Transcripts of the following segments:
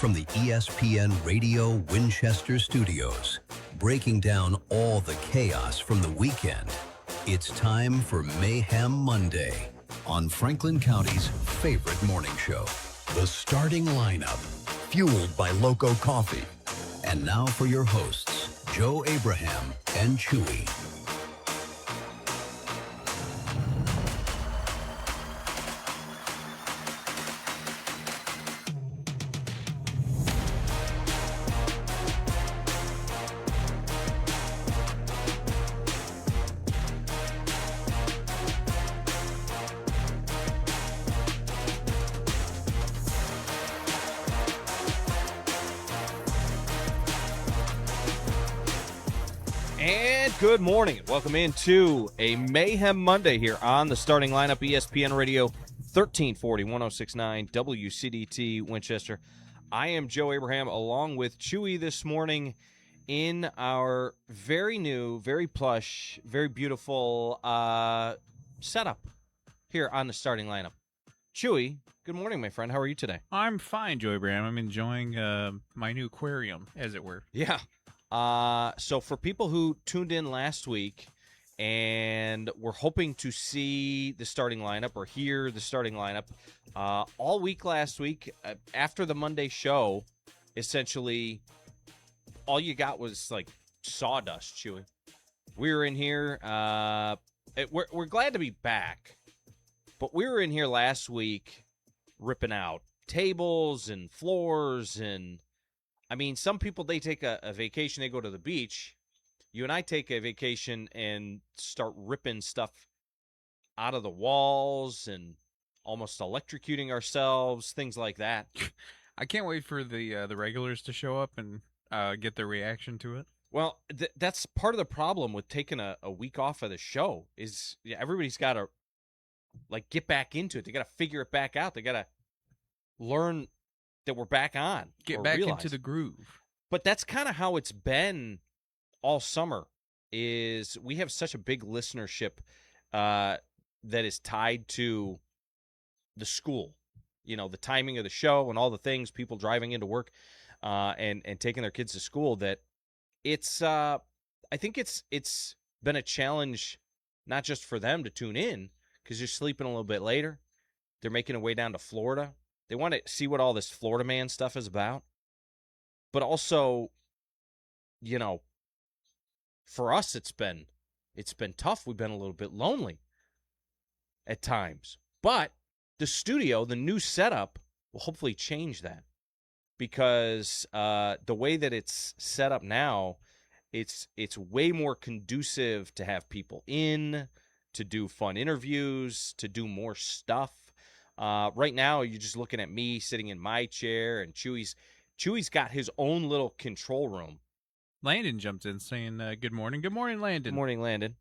from the ESPN Radio Winchester studios, breaking down all the chaos from the weekend. It's time for Mayhem Monday on Franklin County's favorite morning show, The Starting Lineup, fueled by Loco Coffee. And now for your hosts, Joe Abraham and Chewy. Good morning. Welcome into a Mayhem Monday here on the Starting Lineup, ESPN Radio 1340, 1069 WCDT Winchester. I am Joe Abraham along with Chewy this morning in our very new, very plush, very beautiful setup here on the Starting Lineup. Chewy, good morning, my friend. How are you today? I'm fine, Joe Abraham. I'm enjoying my new aquarium, as it were. Yeah. So for people who tuned in last week and were hoping to see the starting lineup or hear the starting lineup, all week last week, after the Monday show, essentially all you got was like sawdust, Chewy. We were in here. We're glad to be back, but we were in here last week ripping out tables and floors and I mean, some people, they take a vacation, they go to the beach. You and I take a vacation and start ripping stuff out of the walls and almost electrocuting ourselves, things like that. I can't wait for the regulars to show up and get their reaction to it. Well, that's part of the problem with taking a week off of the show is everybody's got to, like, get back into it. They got to figure it back out. They got to learn that we're back on. Get back into the groove. But that's kind of how it's been all summer, is we have such a big listenership that is tied to the school. You know, the timing of the show and all the things, people driving into work and taking their kids to school, that it's I think it's been a challenge not just for them to tune in because they're sleeping a little bit later. They're making their way down to Florida. They want to see what all this Florida man stuff is about. But also, you know, for us, it's been tough. We've been a little bit lonely at times. But the studio, the new setup, will hopefully change that. Because the way that it's set up now, it's way more conducive to have people in, to do fun interviews, to do more stuff. Right now, you're just looking at me sitting in my chair, and Chewy's got his own little control room. Landon jumped in saying, good morning. Good morning, Landon. Good morning, Landon.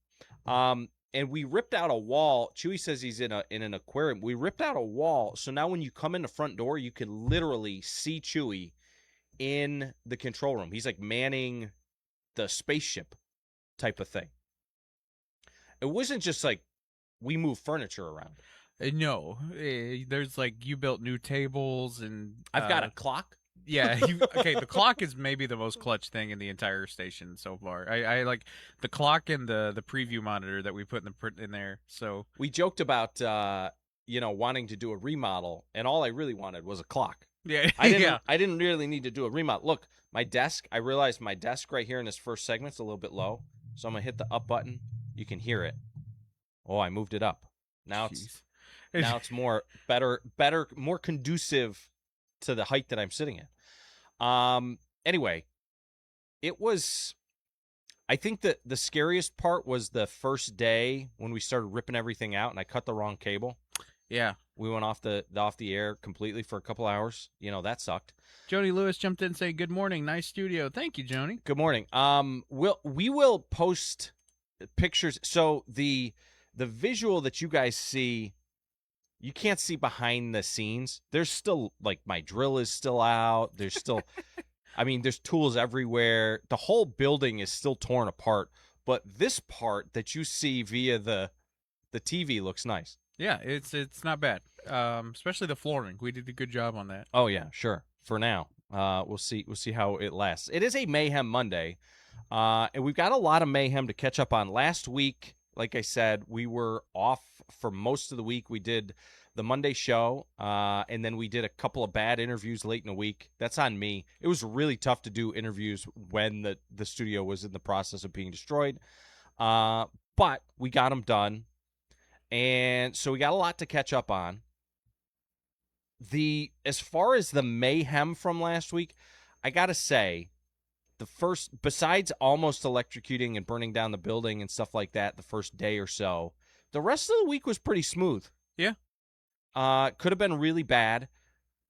And we ripped out a wall. Chewy says he's in an aquarium. We ripped out a wall, so now when you come in the front door, you can literally see Chewy in the control room. He's like manning the spaceship type of thing. It wasn't just like we move furniture around. No, there's like you built new tables and I've got a clock. Yeah, okay. The clock is maybe the most clutch thing in the entire station so far. I like the clock and the preview monitor that we put in there. So we joked about wanting to do a remodel, and all I really wanted was a clock. Yeah, I didn't really need to do a remodel. Look, my desk. I realized my desk right here in this first segment's a little bit low, so I'm gonna hit the up button. You can hear it. Oh, I moved it up. Now it's more better, more conducive to the height that I'm sitting at. Anyway, it was, I think that the scariest part was the first day when we started ripping everything out and I cut the wrong cable. Yeah. We went off the air completely for a couple hours. You know, that sucked. Joni Lewis jumped in and said, good morning. Nice studio. Thank you, Joni. Good morning. We will post pictures. So the visual that you guys see, you can't see behind the scenes. There's still, like, my drill is still out. There's still, I mean, there's tools everywhere. The whole building is still torn apart. But this part that you see via the TV looks nice. Yeah, it's not bad. Especially the flooring. We did a good job on that. Oh, yeah, sure. For now. We'll see how it lasts. It is a Mayhem Monday, and we've got a lot of mayhem to catch up on. Last week, like I said, we were off for most of the week. We did the Monday show, and then we did a couple of bad interviews late in the week. That's on me. It was really tough to do interviews when the studio was in the process of being destroyed, but we got them done, and so we got a lot to catch up on. As far as the mayhem from last week, I gotta say, the first, besides almost electrocuting and burning down the building and stuff like that, the first day or so, the rest of the week was pretty smooth. Yeah. Could have been really bad.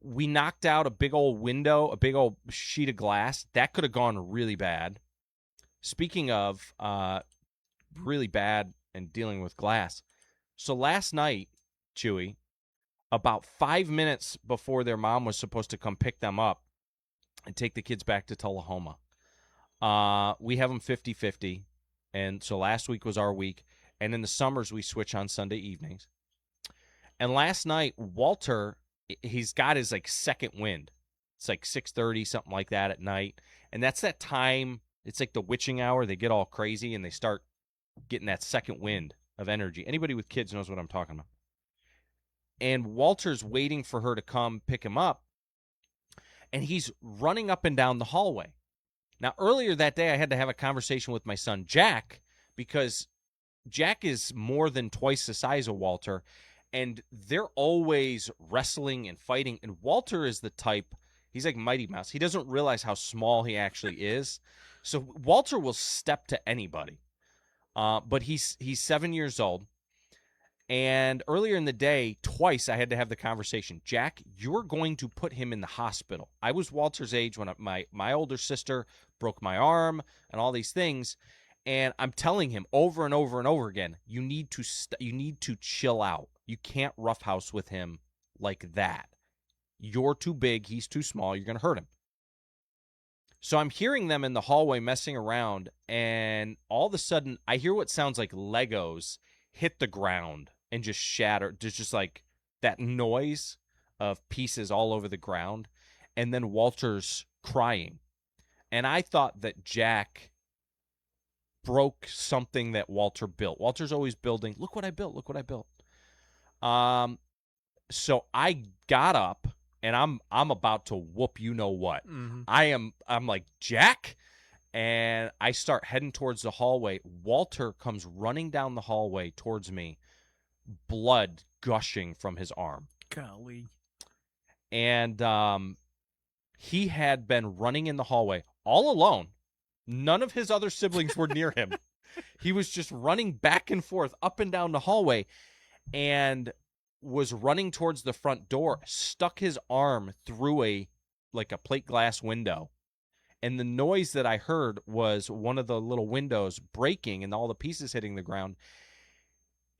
We knocked out a big old window, a big old sheet of glass. That could have gone really bad. Speaking of really bad and dealing with glass. So last night, Chewy, about 5 minutes before their mom was supposed to come pick them up and take the kids back to Tullahoma, we have them 50-50, and so last week was our week, and in the summers we switch on Sunday evenings. And last night, Walter, he's got his second wind. It's 6:30, something like that at night, and that's that time. It's like the witching hour. They get all crazy and they start getting that second wind of energy. Anybody with kids knows what I'm talking about. And Walter's waiting for her to come pick him up, and he's running up and down the hallway. Now, earlier that day, I had to have a conversation with my son, Jack, because Jack is more than twice the size of Walter, and they're always wrestling and fighting, and Walter is the type, he's like Mighty Mouse. He doesn't realize how small he actually is, so Walter will step to anybody, but he's 7 years old. And earlier in the day, twice I had to have the conversation. Jack, you're going to put him in the hospital. I was Walter's age when my older sister broke my arm and all these things. And I'm telling him over and over and over again, you need to chill out. You can't roughhouse with him like that. You're too big. He's too small. You're going to hurt him. So I'm hearing them in the hallway messing around. And all of a sudden, I hear what sounds like Legos hit the ground and just shatter. There's just that noise of pieces all over the ground. And then Walter's crying. And I thought that Jack broke something that Walter built. Walter's always building. Look what I built. Look what I built. So I got up and I'm about to whoop you know what. Mm-hmm. I'm like, Jack. And I start heading towards the hallway. Walter comes running down the hallway towards me, blood gushing from his arm. Golly. And he had been running in the hallway all alone. None of his other siblings were near him. He was just running back and forth up and down the hallway and was running towards the front door, stuck his arm through a plate glass window. And the noise that I heard was one of the little windows breaking and all the pieces hitting the ground.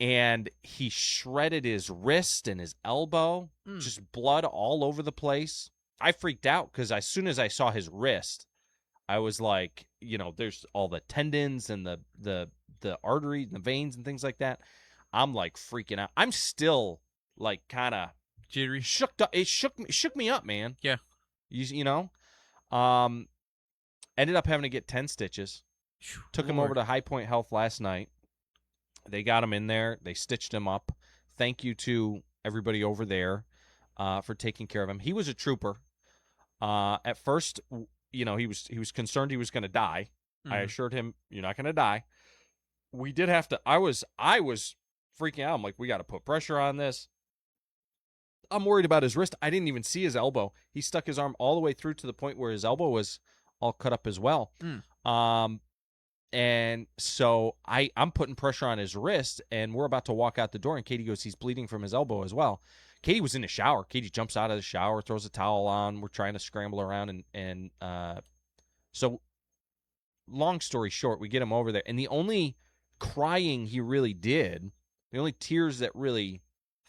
And he shredded his wrist and his elbow, just blood all over the place. I freaked out because as soon as I saw his wrist, I was like, there's all the tendons and the arteries and the veins and things like that. I'm freaking out. I'm still kind of jittery, shook up. It shook me up, man. Yeah, you know. Ended up having to get 10 stitches. Took him over to High Point Health last night. They got him in there. They stitched him up. Thank you to everybody over there for taking care of him. He was a trooper. At first, he was concerned he was going to die. I assured him, you're not going to die. We did have to. I was freaking out. I'm like, we got to put pressure on this. I'm worried about his wrist. I didn't even see his elbow. He stuck his arm all the way through to the point where his elbow was all cut up as well. And so I'm putting pressure on his wrist, and we're about to walk out the door, and Katie goes, he's bleeding from his elbow as well. Katie was in the shower. Katie jumps out of the shower, throws a towel on. We're trying to scramble around, and so long story short, we get him over there, and the only crying he really did, the only tears that really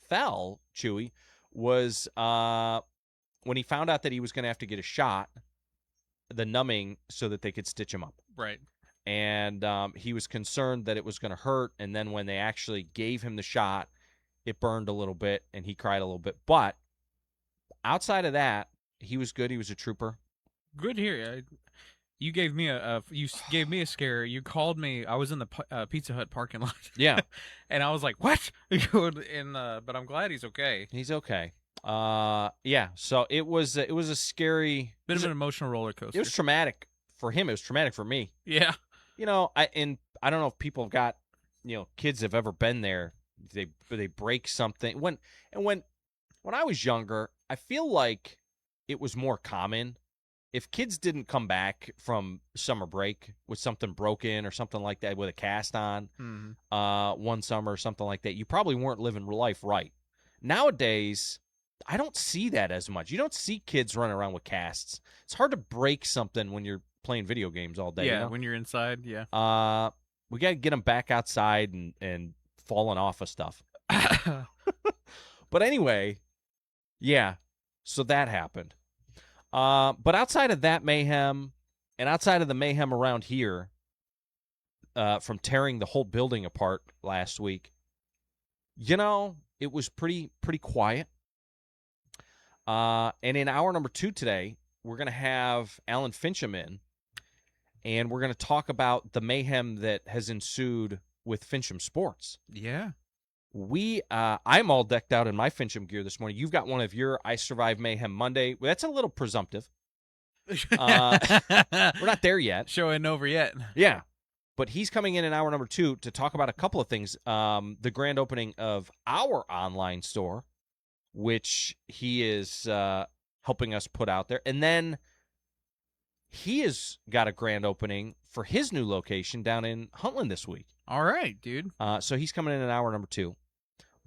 fell, Chewy, was when he found out that he was going to have to get a shot, the numbing, so that they could stitch him up. Right. And he was concerned that it was going to hurt, and then when they actually gave him the shot, it burned a little bit, and he cried a little bit. But outside of that, He was good. He was a trooper. Good here. You gave me a scare. You called me. I was in the Pizza Hut parking lot. Yeah. And I was like, "What?" But I'm glad he's okay. He's okay. Yeah. So it was a scary Bit of an emotional roller coaster. It was traumatic for him. It was traumatic for me. Yeah. You know, I don't know if people have got, kids have ever been there. They break something. When I was younger, I feel like it was more common. If kids didn't come back from summer break with something broken or something like that, with a cast on, one summer or something like that, you probably weren't living life right. Nowadays, I don't see that as much. You don't see kids running around with casts. It's hard to break something when you're playing video games all day. Yeah, when you're inside, yeah. We got to get them back outside and falling off of stuff. But anyway, yeah, so that happened. But outside of that mayhem, and outside of the mayhem around here, from tearing the whole building apart last week, it was pretty quiet. And in hour number 2 today, we're going to have Alan Fincham in, and we're going to talk about the mayhem that has ensued with Fincham Sports. Yeah. I'm all decked out in my Fincham gear this morning. You've got one of your I Survive Mayhem Monday. Well, that's a little presumptive. We're not there yet. Show isn't over yet. Yeah. But he's coming in hour number 2 to talk about a couple of things. The grand opening of our online store, which he is helping us put out there. And then he has got a grand opening for his new location down in Huntland this week. All right, dude. So he's coming in hour number 2.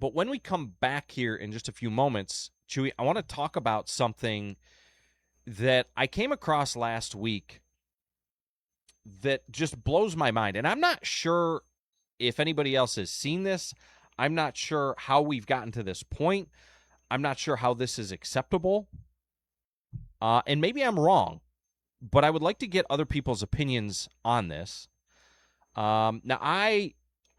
But when we come back here in just a few moments, Chewy, I want to talk about something that I came across last week that just blows my mind. And I'm not sure if anybody else has seen this. I'm not sure how we've gotten to this point. I'm not sure how this is acceptable. And maybe I'm wrong, but I would like to get other people's opinions on this. Now,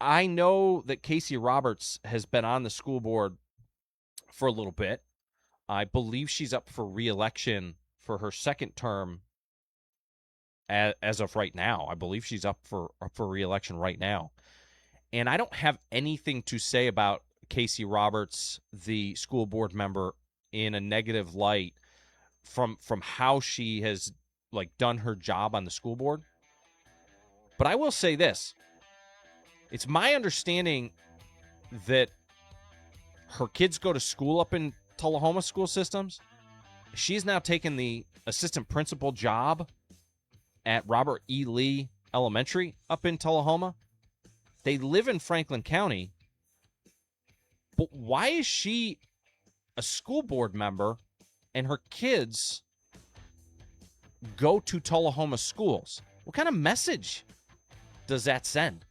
I know that Casey Roberts has been on the school board for a little bit. I believe she's up for re-election for her second term as of right now. I believe she's up for re-election right now. And I don't have anything to say about Casey Roberts, the school board member, in a negative light from how she has done her job on the school board. But I will say this. It's my understanding that her kids go to school up in Tullahoma school systems. She's now taken the assistant principal job at Robert E. Lee Elementary up in Tullahoma. They live in Franklin County. But why is she a school board member and her kids go to Tullahoma schools? What kind of message does that send?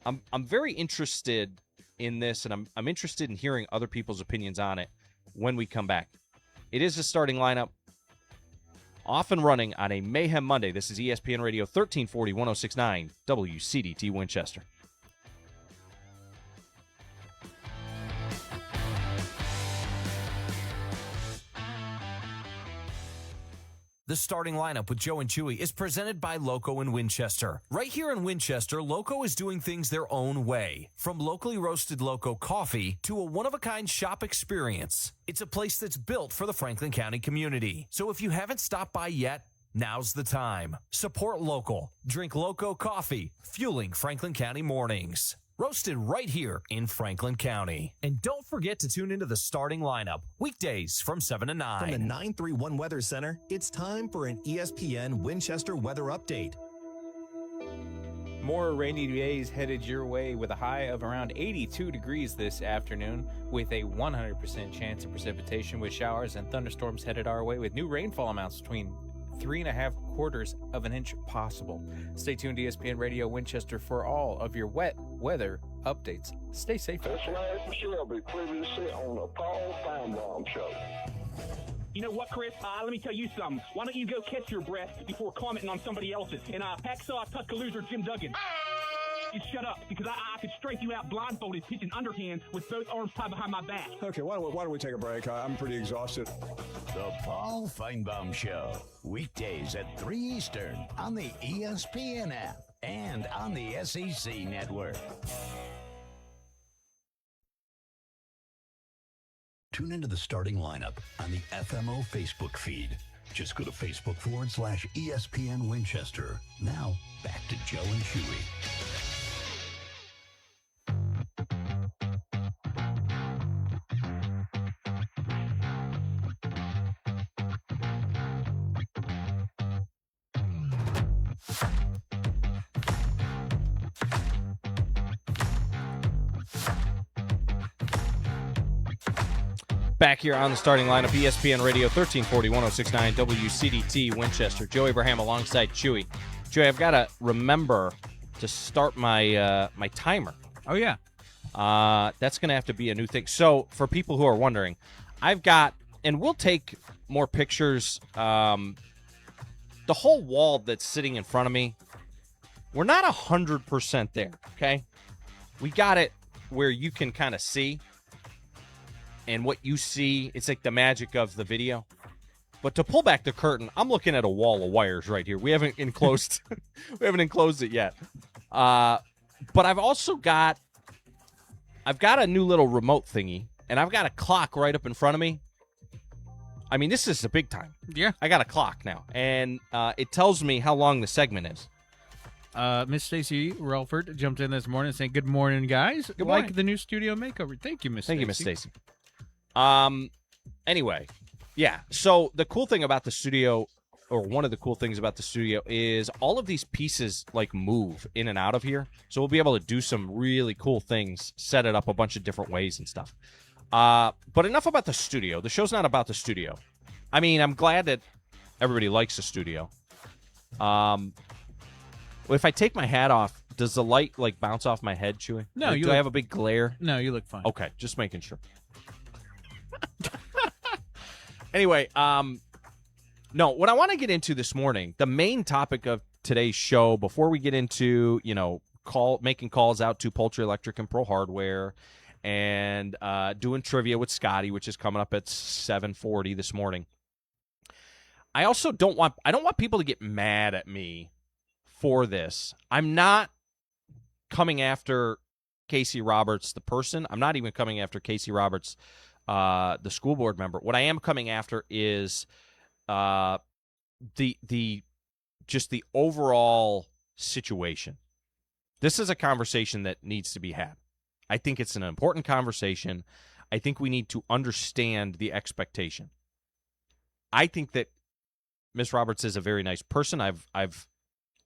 I'm very interested in this, and I'm interested in hearing other people's opinions on it when we come back. It is a starting lineup, off and running on a Mayhem Monday. This is ESPN Radio 1340, 106.9 WCDT Winchester. The starting lineup with Joe and Chewy is presented by Loco in Winchester. Right here in Winchester, Loco is doing things their own way. From locally roasted Loco coffee to a one-of-a-kind shop experience. It's a place that's built for the Franklin County community. So if you haven't stopped by yet, now's the time. Support local. Drink Loco coffee, fueling Franklin County mornings. Roasted right here in Franklin County. And don't forget to tune into the starting lineup, weekdays from 7 to 9. From the 931 Weather Center, it's time for an ESPN Winchester weather update. More rainy days headed your way with a high of around 82 degrees this afternoon, with a 100% chance of precipitation with showers and thunderstorms headed our way with new rainfall amounts between 3.75 of an inch possible. Stay tuned to ESPN Radio Winchester for all of your wet weather updates. Stay safe. This last Shelby previously on the Paul Feinbaum Show. You know what, Chris? Let me tell you something. Why don't you go catch your breath before commenting on somebody else's? And hacksaw Tuscaloosa Jim Duggan. You shut up, because I could strike you out blindfolded, pitching underhand with both arms tied behind my back. Okay, why don't we take a break? I'm pretty exhausted. The Paul Feinbaum Show. Weekdays at 3 Eastern on the ESPN app and on the SEC network. Tune into the starting lineup on the FMO Facebook feed. Just go to Facebook.com/ESPN Winchester. Now, back to Joe and Chewy. Back here on the starting lineup, ESPN Radio 1340, 1069 WCDT Winchester. Joe Abraham alongside Chewy. Chewy, I've got to remember to start my my timer. Oh, yeah. That's going to have to be a new thing. So, for people who are wondering, I've got, and we'll take more pictures. The whole wall that's sitting in front of me, we're not 100% there, okay? We got it where you can kind of see. And what you see, it's like the magic of the video. But to pull back the curtain, I'm looking at a wall of wires right here. We haven't enclosed it yet. But I've also got a new little remote thingy, and I've got a clock right up in front of me. I mean, this is a big time. Yeah. I got a clock now, and it tells me how long the segment is. Miss Stacy Relford jumped in this morning saying, "Good morning, guys. Good morning. Like the new studio makeover." Thank you, Miss Stacy. Thank you, Miss Stacy. Anyway, yeah. So the cool thing about the studio, or one of the cool things about the studio, is all of these pieces like move in and out of here. So we'll be able to do some really cool things, set it up a bunch of different ways and stuff. But enough about the studio. The show's not about the studio. I mean, I'm glad that everybody likes the studio. If I take my hat off, does the light like bounce off my head, Chewy? No, Like, do I have a big glare? No, you look fine. Okay, just making sure. Anyway, no, what I want to get into this morning, the main topic of today's show, before we get into, making calls out to Poultry Electric and Pro Hardware and doing trivia with Scotty, which is coming up at 7:40 this morning. I also don't want people to get mad at me for this. I'm not coming after Casey Roberts, the person. I'm not even coming after Casey Roberts, the school board member. What I am coming after is the overall situation. This is a conversation that needs to be had. I think it's an important conversation. I think we need to understand the expectation. I think that Miss Roberts is a very nice person. I've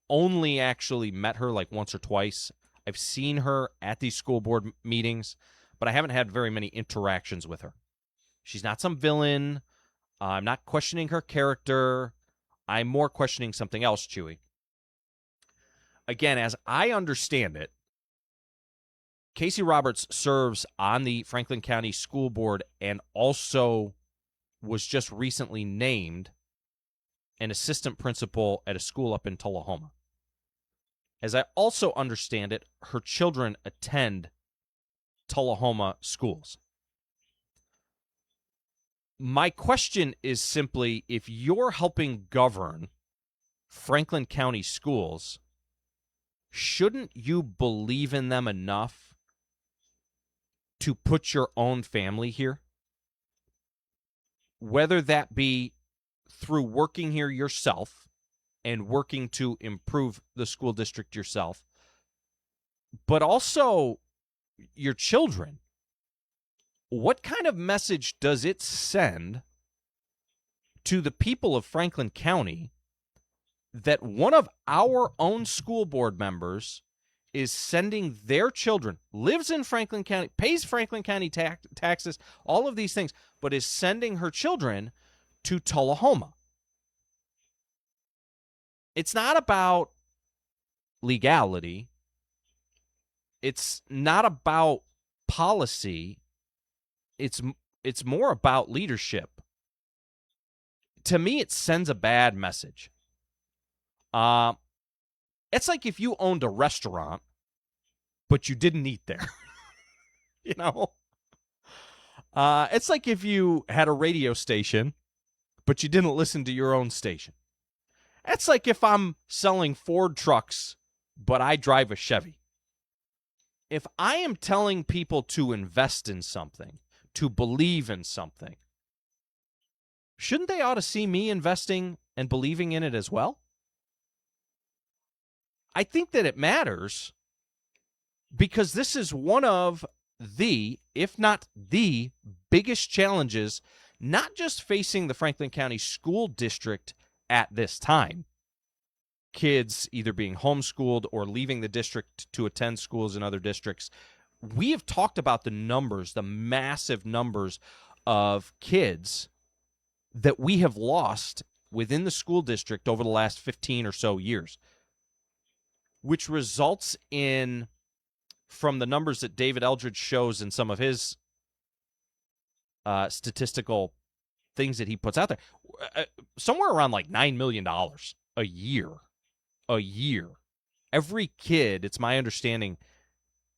only actually met her like once or twice. I've seen her at these school board meetings, but I haven't had very many interactions with her. She's not some villain. I'm not questioning her character. I'm more questioning something else, Chewy. Again, as I understand it, Casey Roberts serves on the Franklin County School Board and also was just recently named an assistant principal at a school up in Tullahoma. As I also understand it, her children attend Tullahoma schools. My question is simply, if you're helping govern Franklin County schools, shouldn't you believe in them enough to put your own family here? Whether that be through working here yourself and working to improve the school district yourself, but also your children. What kind of message does it send to the people of Franklin County that one of our own school board members is sending their children, lives in Franklin County, pays Franklin County taxes, all of these things, but is sending her children to Tullahoma? It's not about legality. It's not about policy. It's more about leadership. To me, it sends a bad message. It's like if you owned a restaurant, but you didn't eat there. You know? It's like if you had a radio station but you didn't listen to your own station. That's like if I'm selling Ford trucks, but I drive a Chevy. If I am telling people to invest in something, to believe in something, shouldn't they ought to see me investing and believing in it as well? I think that it matters because this is one of the, if not the, biggest challenges, not just facing the Franklin County School District at this time. Kids either being homeschooled or leaving the district to attend schools in other districts. We have talked about the numbers, the massive numbers of kids that we have lost within the school district over the last 15 or so years, which results in, from the numbers that David Eldridge shows in some of his statistical things that he puts out there, somewhere around like $9 million a year. Every kid, it's my understanding,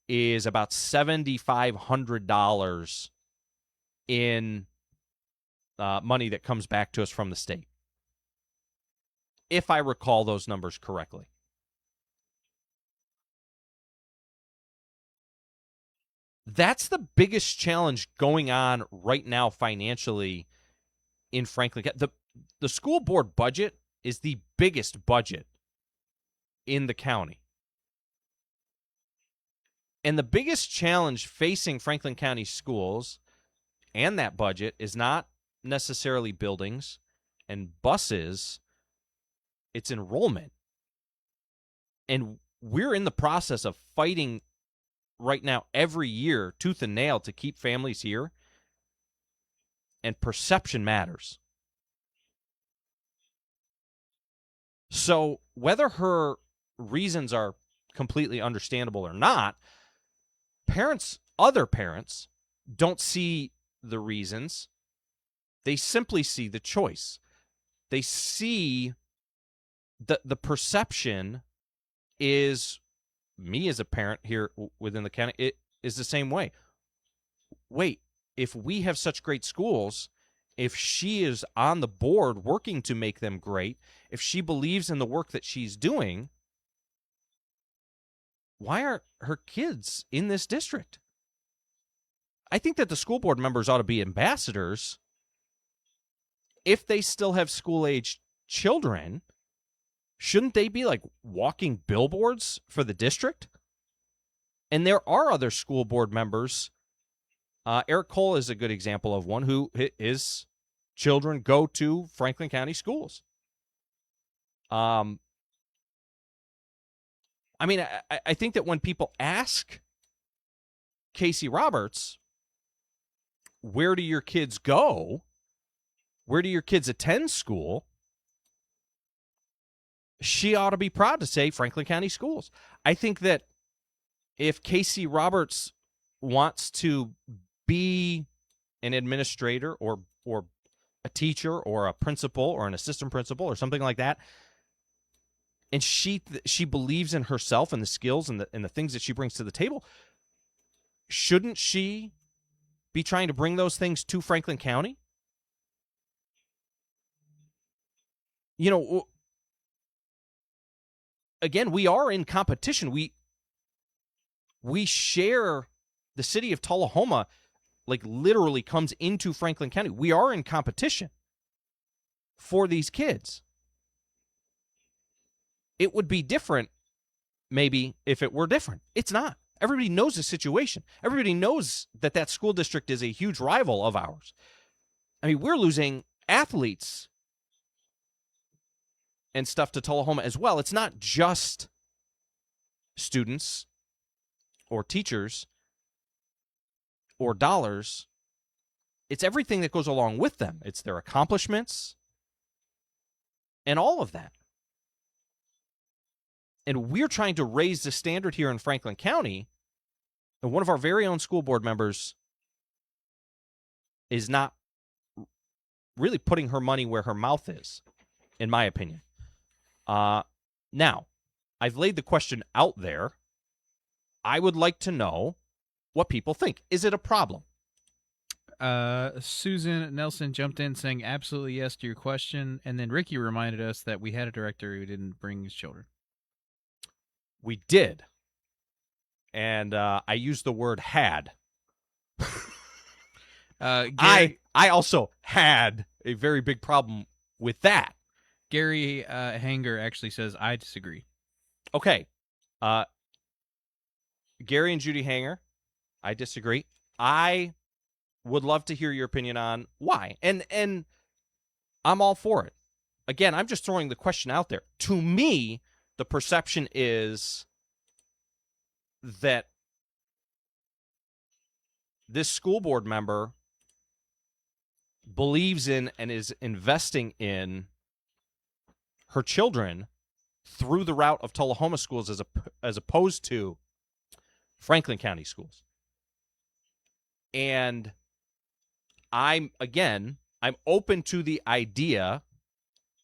is about $7,500 in money that comes back to us from the state, if I recall those numbers correctly. That's the biggest challenge going on right now financially in Franklin. The school board budget is the biggest budget in the county. And the biggest challenge facing Franklin County schools and that budget is not necessarily buildings and buses, it's enrollment. And we're in the process of fighting right now every year, tooth and nail, to keep families here. And perception matters. So whether her reasons are completely understandable or not, other parents don't see the reasons. They simply see the choice. They see the perception is, me as a parent here within the county, it is the same way. Wait, if we have such great schools, if she is on the board working to make them great, if she believes in the work that she's doing, why are her kids in this district? I think that the school board members ought to be ambassadors. If they still have school-age children, shouldn't they be like walking billboards for the district? And there are other school board members. Eric Cole is a good example of one who his children go to Franklin County schools. I mean, I think that when people ask Casey Roberts, where do your kids go? Where do your kids attend school? She ought to be proud to say Franklin County schools. I think that if Casey Roberts wants to be an administrator or a teacher or a principal or an assistant principal or something like that, and she believes in herself and the skills and the things that she brings to the table, shouldn't she be trying to bring those things to Franklin County? You know, again, we are in competition. We share, the city of Tullahoma, like, literally comes into Franklin County. We are in competition for these kids. It would be different, maybe, if it were different. It's not. Everybody knows the situation. Everybody knows that school district is a huge rival of ours. I mean, we're losing athletes and stuff to Tullahoma as well. It's not just students or teachers or dollars. It's everything that goes along with them. It's their accomplishments and all of that. And we're trying to raise the standard here in Franklin County, and one of our very own school board members is not really putting her money where her mouth is, in my opinion. Now, I've laid the question out there. I would like to know what people think. Is it a problem? Susan Nelson jumped in saying absolutely yes to your question, and then Ricky reminded us that we had a director who didn't bring his children. We did. And I used the word had. I also had a very big problem with that. Gary Hanger actually says, I disagree. Okay. Gary and Judy Hanger, I disagree. I would love to hear your opinion on why. And I'm all for it. Again, I'm just throwing the question out there. To me, the perception is that this school board member believes in and is investing in her children through the route of Tullahoma schools as opposed to Franklin County schools. And I'm open to the idea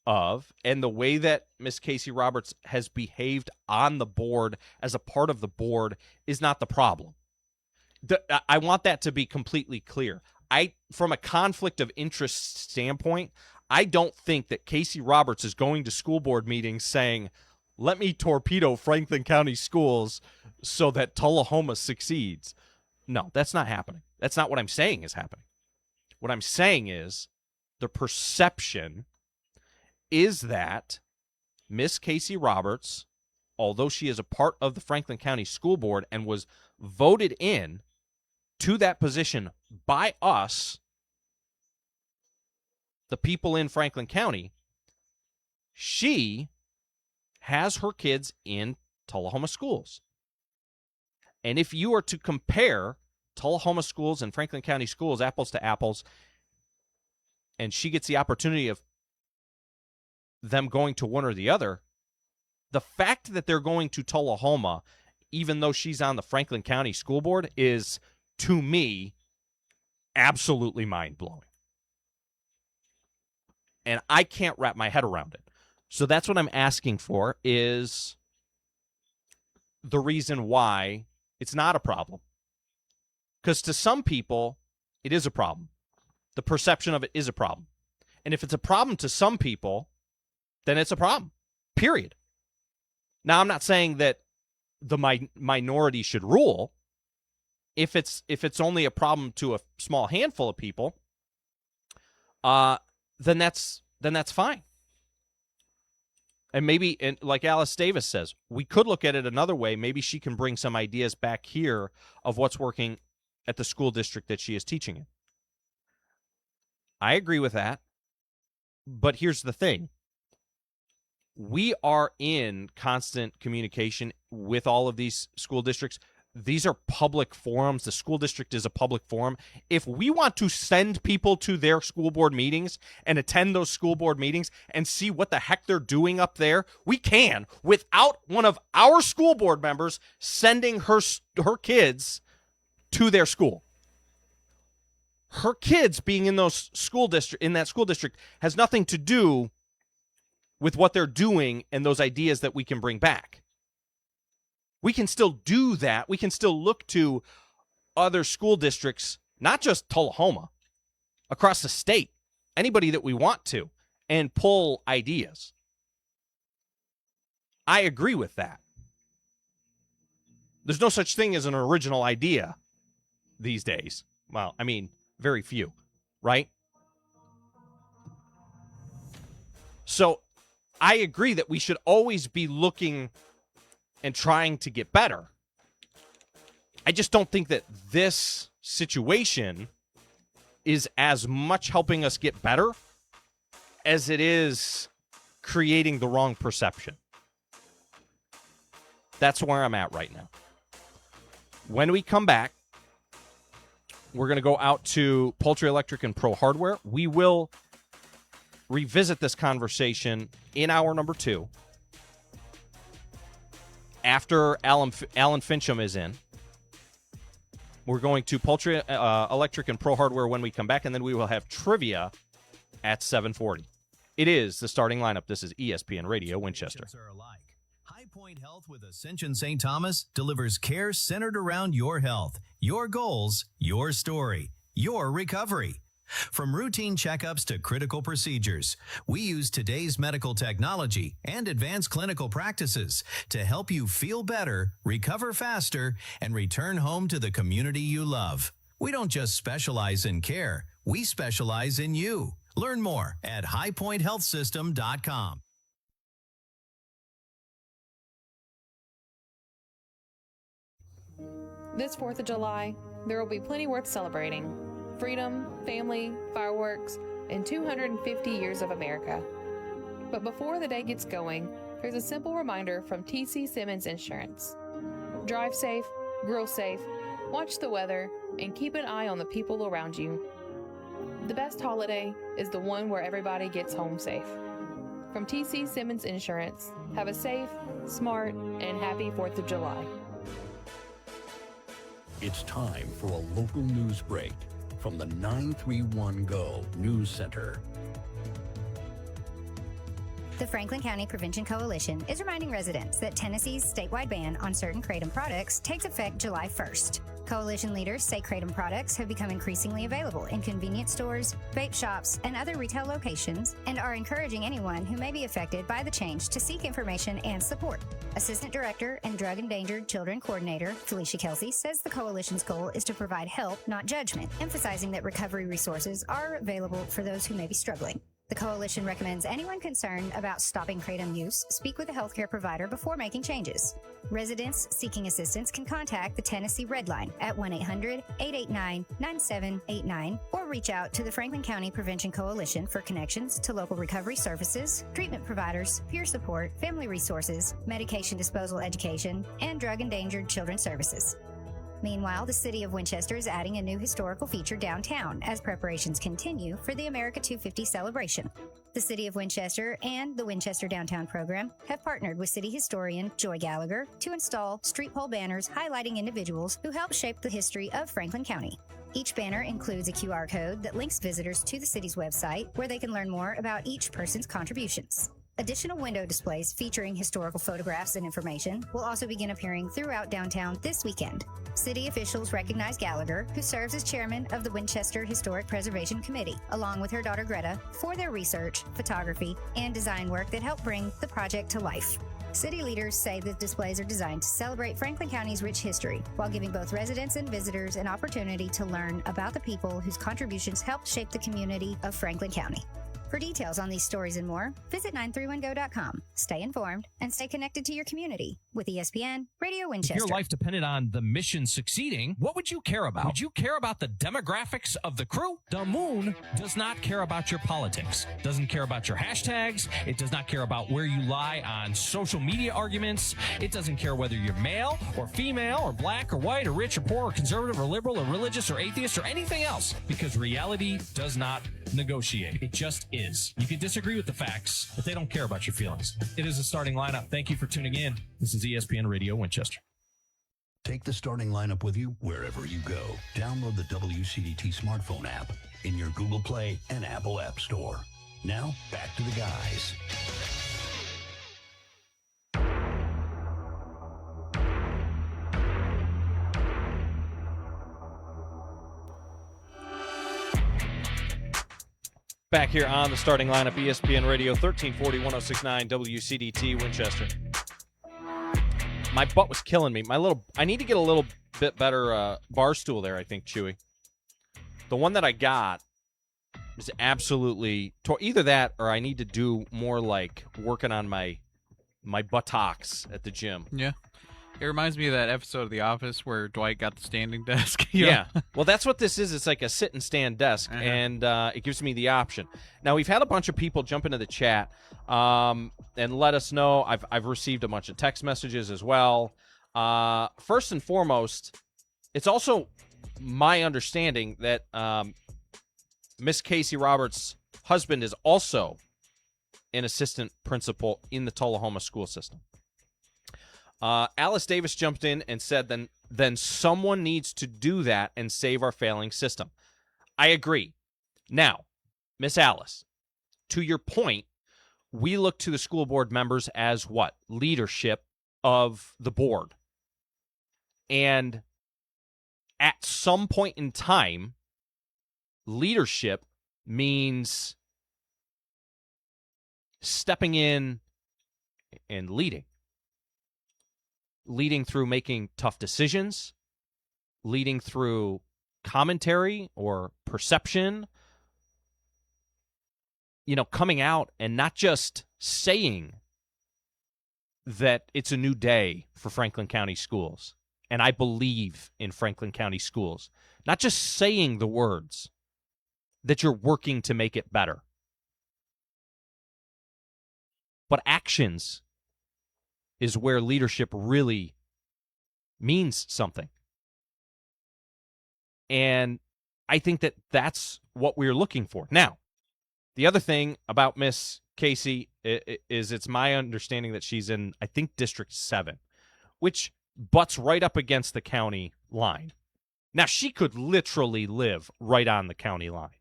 of, and the way that Miss Casey Roberts has behaved on the board as a part of the board is not the problem. I want that to be completely clear. From a conflict of interest standpoint, I don't think that Casey Roberts is going to school board meetings saying, let me torpedo Franklin County schools so that Tullahoma succeeds. No, that's not happening. That's not what I'm saying is happening. What I'm saying is the perception is that Miss Casey Roberts, although she is a part of the Franklin County School Board and was voted in to that position by us, the people in Franklin County, she has her kids in Tullahoma schools. And if you are to compare Tullahoma schools and Franklin County schools, apples to apples, and she gets the opportunity of them going to one or the other, the fact that they're going to Tullahoma, even though she's on the Franklin County School Board, is, to me, absolutely mind-blowing. And I can't wrap my head around it. So that's what I'm asking for, is the reason why it's not a problem. Because to some people, it is a problem. The perception of it is a problem. And if it's a problem to some people, then it's a problem, period. Now, I'm not saying that the minority should rule. If it's only a problem to a small handful of people, then that's fine. And maybe, and like Alice Davis says, we could look at it another way. Maybe she can bring some ideas back here of what's working at the school district that she is teaching in. I agree with that. But here's the thing. We are in constant communication with all of these school districts. These are public forums. The school district is a public forum. If we want to send people to their school board meetings and attend those school board meetings and see what the heck they're doing up there, we can, without one of our school board members sending her kids to their school. Her kids being in that school district has nothing to do with what they're doing and those ideas that we can bring back. We can still do that. We can still look to other school districts, not just Tullahoma, across the state, anybody that we want to, and pull ideas. I agree with that. There's no such thing as an original idea these days. Well, I mean, very few, right? So I agree that we should always be looking and trying to get better. I just don't think that this situation is as much helping us get better as it is creating the wrong perception. That's where I'm at right now. When we come back, we're going to go out to Poultry Electric and Pro Hardware. We will revisit this conversation in hour number 2 after Alan Fincham is in. We're going to Poultry Electric and Pro Hardware when we come back, and then we will have trivia at 7:40. It is the starting lineup. This is ESPN Radio Winchester. High Point Health with Ascension St. Thomas delivers care centered around your health, your goals, your story. your recovery. From routine checkups to critical procedures, we use today's medical technology and advanced clinical practices to help you feel better, recover faster, and return home to the community you love. We don't just specialize in care, we specialize in you. Learn more at highpointhealthsystem.com. This 4th of July, there will be plenty worth celebrating. Freedom, family, fireworks, and 250 years of America. But before the day gets going, there's a simple reminder from T.C. Simmons Insurance. Drive safe, grill safe, watch the weather, and keep an eye on the people around you. The best holiday is the one where everybody gets home safe. From T.C. Simmons Insurance, have a safe, smart, and happy 4th of July. It's time for a local news break from the 931 Go News Center. The Franklin County Prevention Coalition is reminding residents that Tennessee's statewide ban on certain kratom products takes effect July 1st. Coalition leaders say kratom products have become increasingly available in convenience stores, vape shops, and other retail locations, and are encouraging anyone who may be affected by the change to seek information and support. Assistant Director and Drug Endangered Children Coordinator Felicia Kelsey says the coalition's goal is to provide help, not judgment, emphasizing that recovery resources are available for those who may be struggling. The coalition recommends anyone concerned about stopping kratom use speak with a healthcare provider before making changes. Residents seeking assistance can contact the Tennessee Red Line at 1-800-889-9789 or reach out to the Franklin County Prevention Coalition for connections to local recovery services, treatment providers, peer support, family resources, medication disposal education, and drug endangered children services. Meanwhile, the city of Winchester is adding a new historical feature downtown as preparations continue for the America 250 celebration. The city of Winchester and the Winchester Downtown Program have partnered with city historian Joy Gallagher to install street pole banners highlighting individuals who helped shape the history of Franklin County. Each banner includes a QR code that links visitors to the city's website where they can learn more about each person's contributions. Additional window displays featuring historical photographs and information will also begin appearing throughout downtown this weekend. City officials recognize Gallagher, who serves as chairman of the Winchester Historic Preservation Committee, along with her daughter Greta, for their research, photography, and design work that helped bring the project to life. City leaders say the displays are designed to celebrate Franklin County's rich history, while giving both residents and visitors an opportunity to learn about the people whose contributions helped shape the community of Franklin County. For details on these stories and more, visit 931go.com. Stay informed and stay connected to your community with ESPN Radio Winchester. If your life depended on the mission succeeding, what would you care about? Would you care about the demographics of the crew? The moon does not care about your politics, doesn't care about your hashtags, it does not care about where you lie on social media arguments, it doesn't care whether you're male or female or black or white or rich or poor or conservative or liberal or religious or atheist or anything else, because reality does not negotiate. It just is. You can disagree with the facts, but they don't care about your feelings. It is a starting lineup. Thank you for tuning in. This is ESPN Radio Winchester. Take the starting lineup with you wherever you go. Download the WCDT smartphone app in your Google Play and Apple App Store. Now, back to the guys. Back here on the starting lineup, ESPN Radio, 1340, 1069 WCDT, Winchester. My butt was killing me. I need to get a little bit better bar stool there, I think, Chewy. The one that I got is absolutely either that or I need to do more like working on my buttocks at the gym. Yeah. It reminds me of that episode of The Office where Dwight got the standing desk. Yeah. Well, that's what this is. It's like a sit and stand desk, and it gives me the option. Now, we've had a bunch of people jump into the chat and let us know. I've received a bunch of text messages as well. First and foremost, it's also my understanding that Miss Casey Roberts' husband is also an assistant principal in the Tullahoma school system. Alice Davis jumped in and said, then someone needs to do that and save our failing system. I agree. Now, Miss Alice, to your point, we look to the school board members as what? Leadership of the board. And at some point in time, leadership means stepping in and leading through making tough decisions, leading through commentary or perception, coming out and not just saying that it's a new day for Franklin County schools, and I believe in Franklin County schools. Not just saying the words, that you're working to make it better, but actions is where leadership really means something. And I think that that's what we're looking for. Now, the other thing about Miss Casey is it's my understanding that she's in, I think, District 7, which butts right up against the county line. Now, she could literally live right on the county line.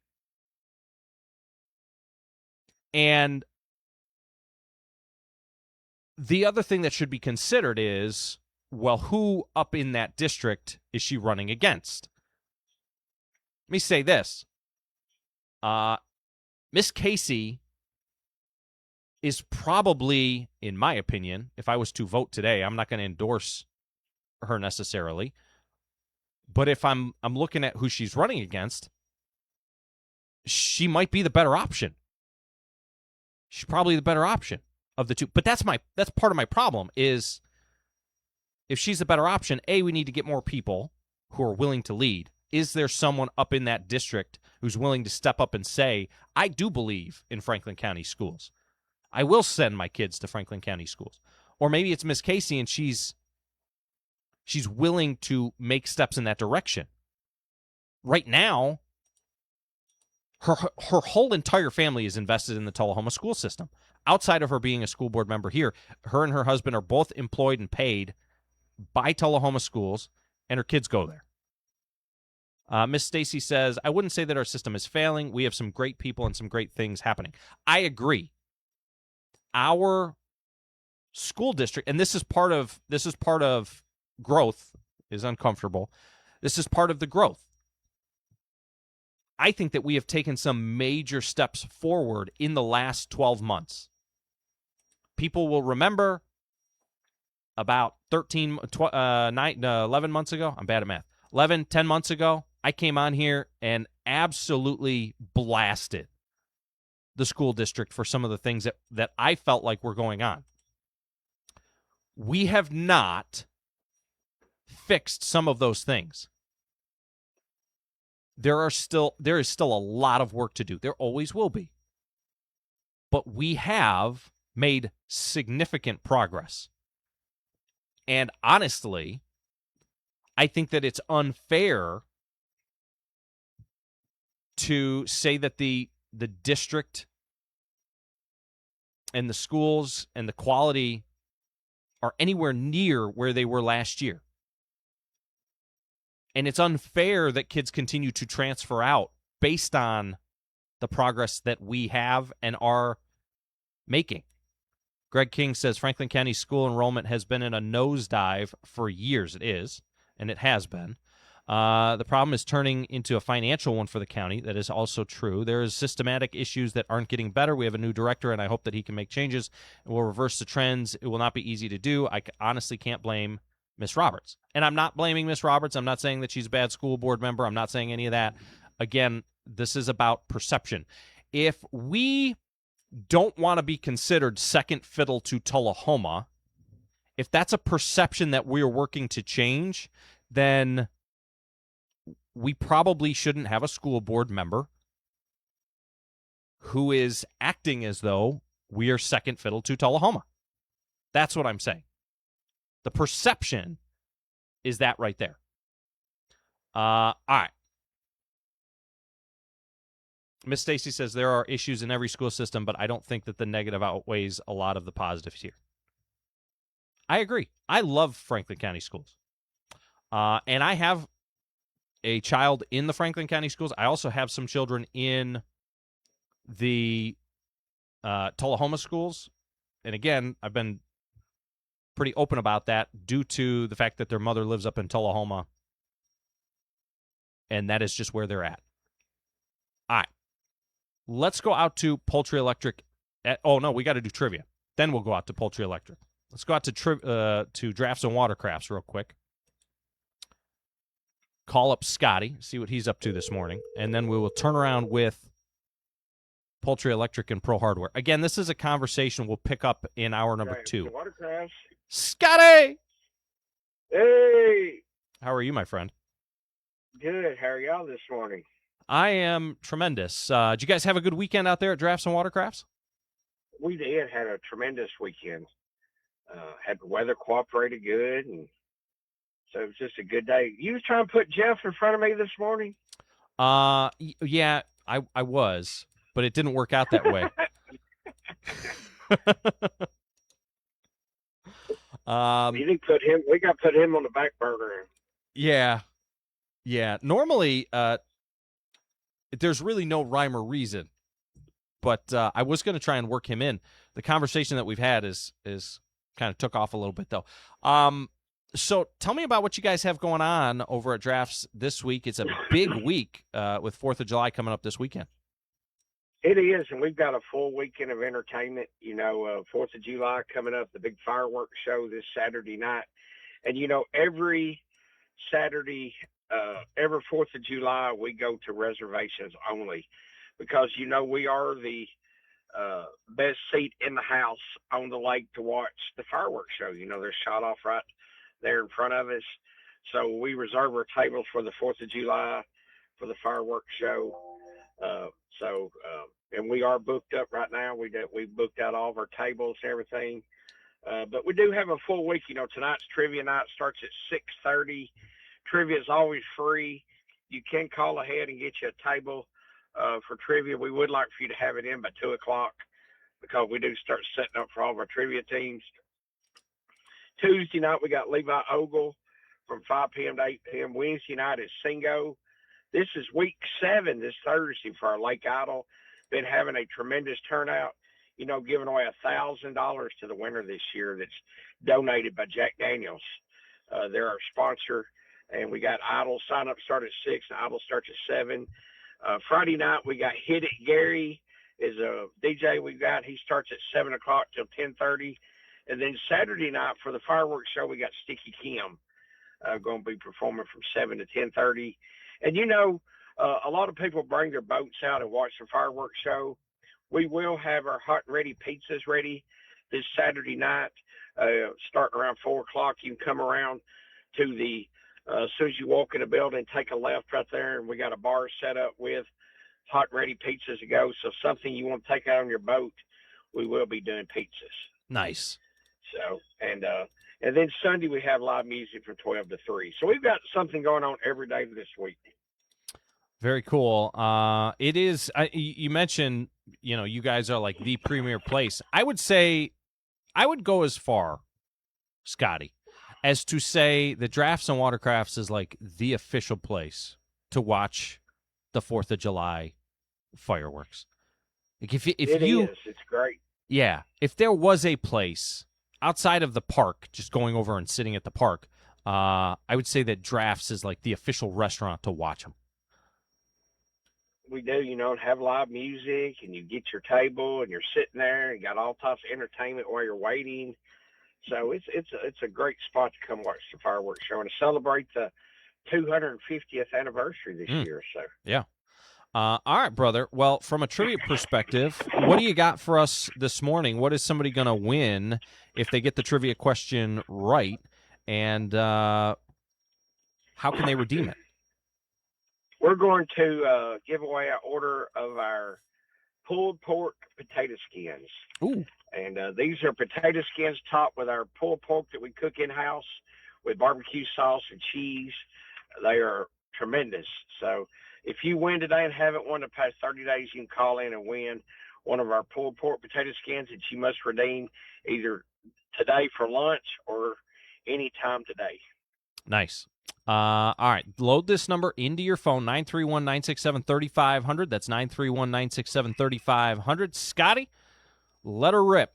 And the other thing that should be considered is, well, who up in that district is she running against? Let me say this. Miss Casey is probably, in my opinion, if I was to vote today, I'm not going to endorse her necessarily, but if I'm looking at who she's running against, she might be the better option. She's probably the better option of the two. But that's part of my problem is if she's the better option, A, we need to get more people who are willing to lead. Is there someone up in that district who's willing to step up and say, I do believe in Franklin County schools. I will send my kids to Franklin County schools. Or maybe it's Miss Casey and she's willing to make steps in that direction. Right now, her whole entire family is invested in the Tullahoma school system. Outside of her being a school board member here, her and her husband are both employed and paid by Tullahoma schools, and her kids go there. Miss Stacy says, I wouldn't say that our system is failing. We have some great people and some great things happening. I agree. Our school district, and this is part of growth, is uncomfortable. This is part of the growth. I think that we have taken some major steps forward in the last 12 months. People will remember about 11 months ago. I'm bad at math. 10 months ago, I came on here and absolutely blasted the school district for some of the things that I felt like were going on. We have not fixed some of those things. There is still a lot of work to do. There always will be. But we have made significant progress. And honestly, I think that it's unfair to say that the district and the schools and the quality are anywhere near where they were last year. And it's unfair that kids continue to transfer out based on the progress that we have and are making. Greg King says Franklin County school enrollment has been in a nosedive for years. It is, and it has been. The problem is turning into a financial one for the county. That is also true. There is systematic issues that aren't getting better. We have a new director, and I hope that he can make changes and will reverse the trends. It will not be easy to do. I honestly can't blame Miss Roberts. And I'm not blaming Miss Roberts. I'm not saying that she's a bad school board member. I'm not saying any of that. Again, this is about perception. If we don't want to be considered second fiddle to Tullahoma, if that's a perception that we're working to change, then we probably shouldn't have a school board member who is acting as though we are second fiddle to Tullahoma. That's what I'm saying. The perception is that right there. All right. Miss Stacy says there are issues in every school system, but I don't think that the negative outweighs a lot of the positives here. I agree. I love Franklin County schools. And I have a child in the Franklin County schools. I also have some children in the Tullahoma schools. And again, I've been pretty open about that due to the fact that their mother lives up in Tullahoma. And that is just where they're at. All right. Let's go out to Poultry Electric. Oh, no, we got to do trivia. Then we'll go out to Poultry Electric. Let's go out to Drafts and Watercrafts real quick. Call up Scotty, see what he's up to this morning, and then we will turn around with Poultry Electric and Pro Hardware. Again, this is a conversation we'll pick up in hour number 2. Watercrafts. Scotty! Hey! How are you, my friend? Good. How are y'all this morning? I am tremendous. Did you guys have a good weekend out there at Drafts and Watercrafts? We did. Had a tremendous weekend. Had the weather cooperated good, and so it was just a good day. You was trying to put Jeff in front of me this morning? Yeah, I was, but it didn't work out that way. You didn't put him. We got to put him on the back burner. Yeah. Normally, there's really no rhyme or reason, but I was going to try and work him in. The conversation that we've had is kind of took off a little bit, though. So tell me about what you guys have going on over at Drafts this week. It's a big week with 4th of July coming up this weekend. It is, and we've got a full weekend of entertainment. 4th of July coming up, the big fireworks show this Saturday night. And, every Saturday, every 4th of July, we go to reservations only because, we are the best seat in the house on the lake to watch the fireworks show. They're shot off right there in front of us. So we reserve our tables for the 4th of July for the fireworks show. And we are booked up right now. We booked out all of our tables and everything. But we do have a full week. Tonight's trivia night starts at 6:30. Trivia is always free. You can call ahead and get you a table for trivia. We would like for you to have it in by 2 o'clock because we do start setting up for all of our trivia teams. Tuesday night, we got Levi Ogle from 5 p.m. to 8 p.m. Wednesday night is Singo. This is week 7 this Thursday for our Lake Idol. Been having a tremendous turnout, giving away $1,000 to the winner this year that's donated by Jack Daniels. They're our sponsor, and we got Idol sign-up start at 6, and Idol starts at 7. Friday night, we got Hit It Gary is a DJ we got. He starts at 7 o'clock till 10:30. And then Saturday night for the fireworks show, we got Sticky Kim going to be performing from 7 to 10:30. And, a lot of people bring their boats out and watch the fireworks show. We will have our hot and ready pizzas ready this Saturday night, starting around 4 o'clock. You can come around to the as soon as you walk in the building, take a left right there, and we got a bar set up with hot and ready pizzas to go. So something you want to take out on your boat, we will be doing pizzas. Nice. So, and then Sunday we have live music from 12 to 3. So we've got something going on every day this week. Very cool. It is. You mentioned, you guys are like the premier place. I would say, I would go as far, Scotty, as to say the Drafts and Watercrafts is like the official place to watch the 4th of July fireworks. Like if it is. It's great. Yeah. If there was a place outside of the park, just going over and sitting at the park, I would say that Drafts is like the official restaurant to watch them. We do, have live music, and you get your table, and you're sitting there, and you got all types of entertainment while you're waiting. So it's a great spot to come watch the fireworks show and to celebrate the 250th anniversary this year. So yeah. All right, brother. Well, from a trivia perspective, what do you got for us this morning? What is somebody going to win if they get the trivia question right? And how can they redeem it? We're going to give away an order of our pulled pork potato skins. Ooh. And these are potato skins topped with our pulled pork that we cook in-house with barbecue sauce and cheese. They are tremendous. So if you win today and haven't won the past 30 days, you can call in and win one of our pulled pork potato skins that you must redeem either today for lunch or any time today. Nice. All right. Load this number into your phone, 931-967-3500. That's 931-967-3500. Scotty, let her rip.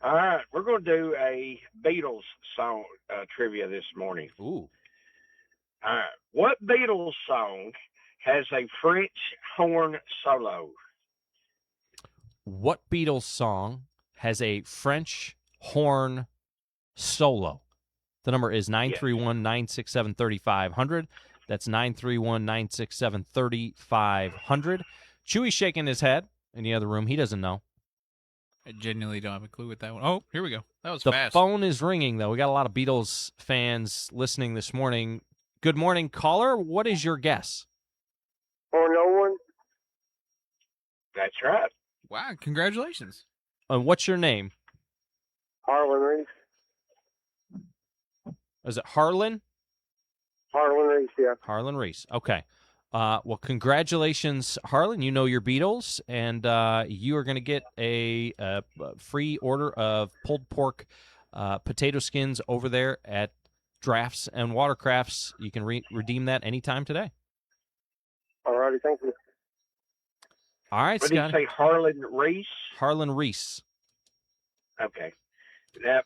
All right. We're going to do a Beatles song trivia this morning. Ooh. All right. What Beatles song has a French horn solo? What Beatles song has a French horn solo? The number is 931-967-3500. That's 931-967-3500. Chewy's shaking his head in the other room. He doesn't know. I genuinely don't have a clue with that one. Oh, here we go. That was The fast. phone is ringing, though. We got a lot of Beatles fans listening this morning. Good morning, caller. What is your guess? Or no one? That's right. Wow, congratulations. And what's your name? Harlan Reese. Is it Harlan? Harlan Reese, yeah. Harlan Reese. Okay. Well, congratulations, Harlan. You know your Beatles, and you are going to get a free order of pulled pork potato skins over there at Drafts and Watercrafts. You can redeem that anytime today. All righty, thank you. All right, What did you Scott. say, Harlan Reese? Harlan Reese. Okay.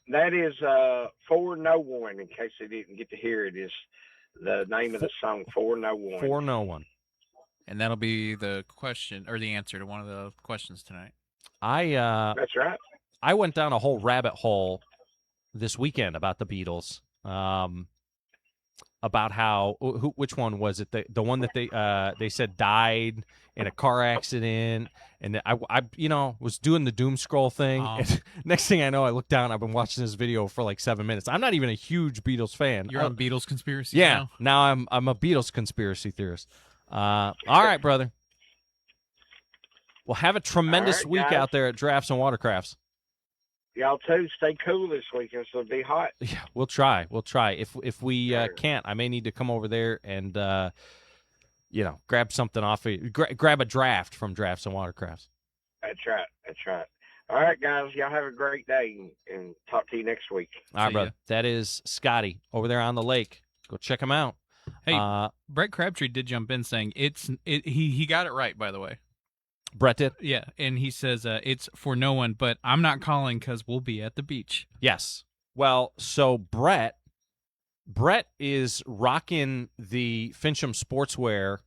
That is 401, in case they didn't get to hear it, is the name of the song, 401. 401. And that'll be the question or the answer to one of the questions tonight. That's right. I went down a whole rabbit hole this weekend about the Beatles. About how which one was it? The one that they said died in a car accident, and I was doing the doom scroll thing. Oh. And next thing I know, I look down. I've been watching this video for like 7 minutes. I'm not even a huge Beatles fan. You're on Beatles conspiracy. Yeah, now I'm a Beatles conspiracy theorist. All right, brother. Well, have a tremendous All right, week guys. out there at Drafts and Watercrafts. Y'all too, stay cool this weekend, so it'll be hot. Yeah, we'll try. If we can't, I may need to come over there and grab something off of you. Grab a draft from Drafts and Watercrafts. That's right. All right, guys, y'all have a great day, and talk to you next week. All right, See brother. ya. That is Scotty over there on the lake. Go check him out. Hey, Brett Crabtree did jump in saying he got it right, by the way. Brett did? Yeah, and he says it's for no one, but I'm not calling because we'll be at the beach. Yes. Well, so Brett is rocking the Fincham Sportswear,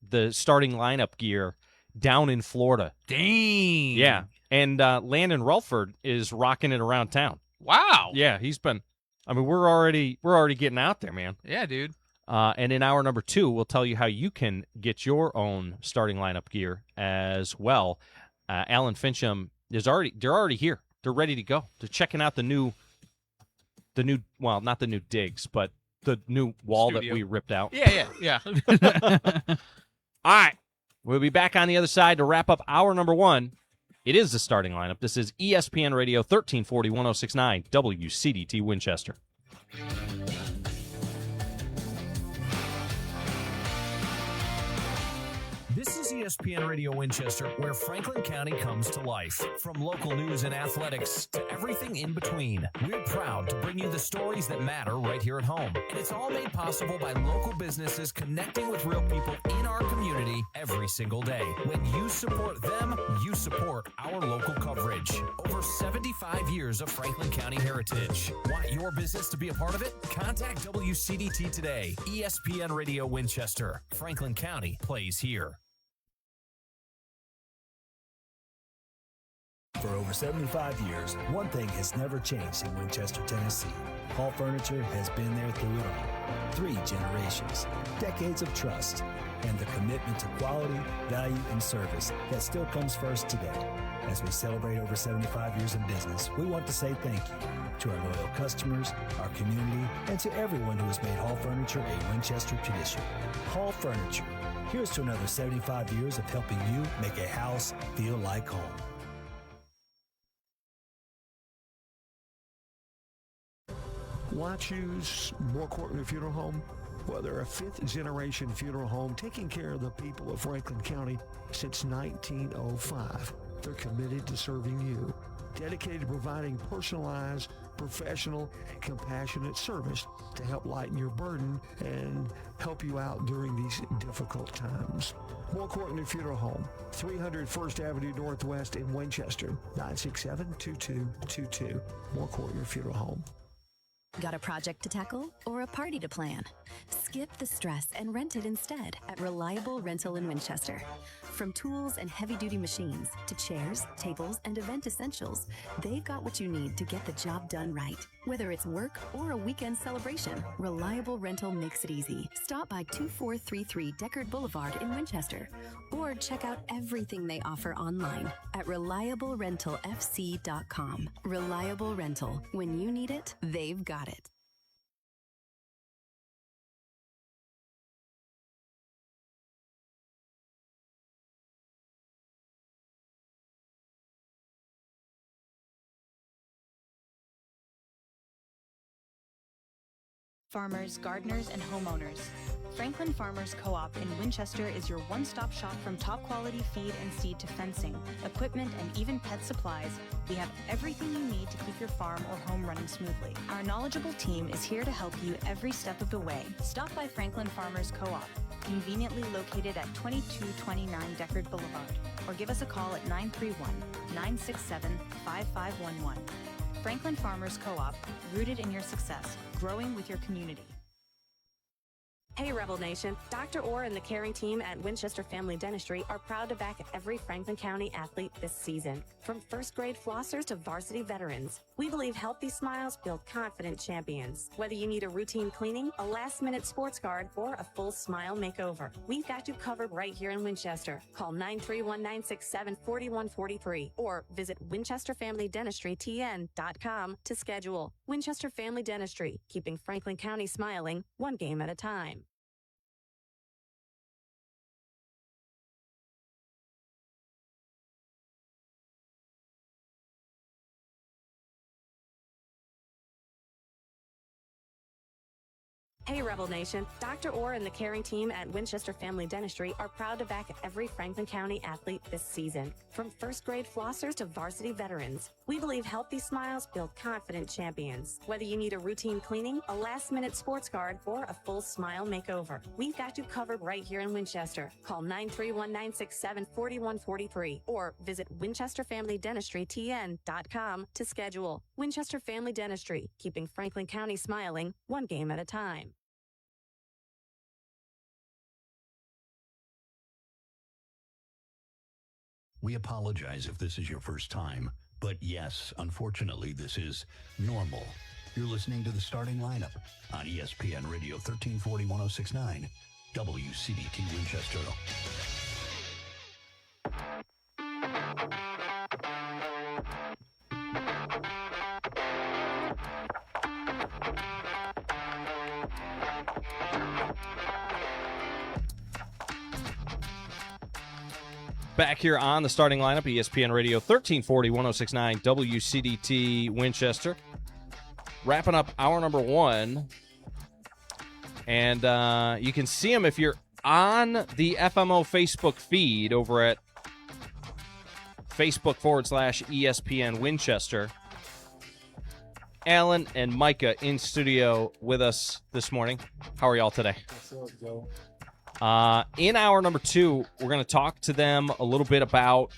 the starting lineup gear down in Florida. Dang. Yeah. And Landon Relford is rocking it around town. Wow. Yeah, he's been. I mean, we're already getting out there, man. Yeah, dude. And in hour number 2, we'll tell you how you can get your own starting lineup gear as well. Alan Fincham they're already here. They're ready to go. They're checking out the new, well, not the new digs, but the new wall Studio. that we ripped out. Yeah. All right. We'll be back on the other side to wrap up hour number 1. It is the starting lineup. This is ESPN Radio 1340 1069 WCDT Winchester. This is ESPN Radio Winchester, where Franklin County comes to life. From local news and athletics to everything in between, we're proud to bring you the stories that matter right here at home. And it's all made possible by local businesses connecting with real people in our community every single day. When you support them, you support our local coverage. Over 75 years of Franklin County heritage. Want your business to be a part of it? Contact WCDT today. ESPN Radio Winchester. Franklin County plays here. For over 75 years, one thing has never changed in Winchester, Tennessee. Hall Furniture has been there through it all. 3 generations, decades of trust, and the commitment to quality, value, and service that still comes first today. As we celebrate over 75 years in business, we want to say thank you to our loyal customers, our community, and to everyone who has made Hall Furniture a Winchester tradition. Hall Furniture, here's to another 75 years of helping you make a house feel like home. Why choose More Courtney Funeral Home? Well, they're a 5th-generation funeral home taking care of the people of Franklin County since 1905. They're committed to serving you, dedicated to providing personalized, professional, compassionate service to help lighten your burden and help you out during these difficult times. More Courtney Funeral Home, 300 First Avenue Northwest in Winchester, 967-2222. More Courtney Funeral Home. Got a project to tackle or a party to plan? Skip the stress and rent it instead at Reliable Rental in Winchester. From tools and heavy-duty machines to chairs, tables, and event essentials, they've got what you need to get the job done right. Whether it's work or a weekend celebration, Reliable Rental makes it easy. Stop by 2433 Deckard Boulevard in Winchester or check out everything they offer online at reliablerentalfc.com. Reliable Rental. When you need it, they've got it. Farmers, gardeners, and homeowners. Franklin Farmers Co-op in Winchester is your one-stop shop. From top-quality feed and seed to fencing, equipment, and even pet supplies. We have everything you need to keep your farm or home running smoothly. Our knowledgeable team is here to help you every step of the way. Stop by Franklin Farmers Co-op, conveniently located at 2229 Deckard Boulevard, or give us a call at 931-967-5511. Franklin Farmers Co-op, rooted in your success, growing with your community. Hey Rebel Nation, Dr. Orr and the caring team at Winchester Family Dentistry are proud to back every Franklin County athlete this season. From first grade flossers to varsity veterans, we believe healthy smiles build confident champions. Whether you need a routine cleaning, a last-minute sports guard, or a full smile makeover, we've got you covered right here in Winchester. Call 931-967-4143 or visit WinchesterFamilyDentistryTN.com to schedule. Winchester Family Dentistry, keeping Franklin County smiling one game at a time. Hey Rebel Nation, Dr. Orr and the caring team at Winchester Family Dentistry are proud to back every Franklin County athlete this season. From first grade flossers to varsity veterans, we believe healthy smiles build confident champions. Whether you need a routine cleaning, a last-minute sports guard, or a full smile makeover, we've got you covered right here in Winchester. Call 931-967-4143 or visit WinchesterFamilyDentistryTN.com to schedule. Winchester Family Dentistry, keeping Franklin County smiling one game at a time. We apologize if this is your first time, but yes, unfortunately, this is normal. You're listening to the starting lineup on ESPN Radio 1340-1069, WCDT Winchester. Back here on the starting lineup, ESPN Radio 1340-1069 WCDT Winchester. Wrapping up hour number one. And you can see them if you're on the FMO Facebook feed over at Facebook.com/ESPN Winchester. Alan and Micah in studio with us this morning. How are y'all today? In hour number two, we're going to talk to them a little bit about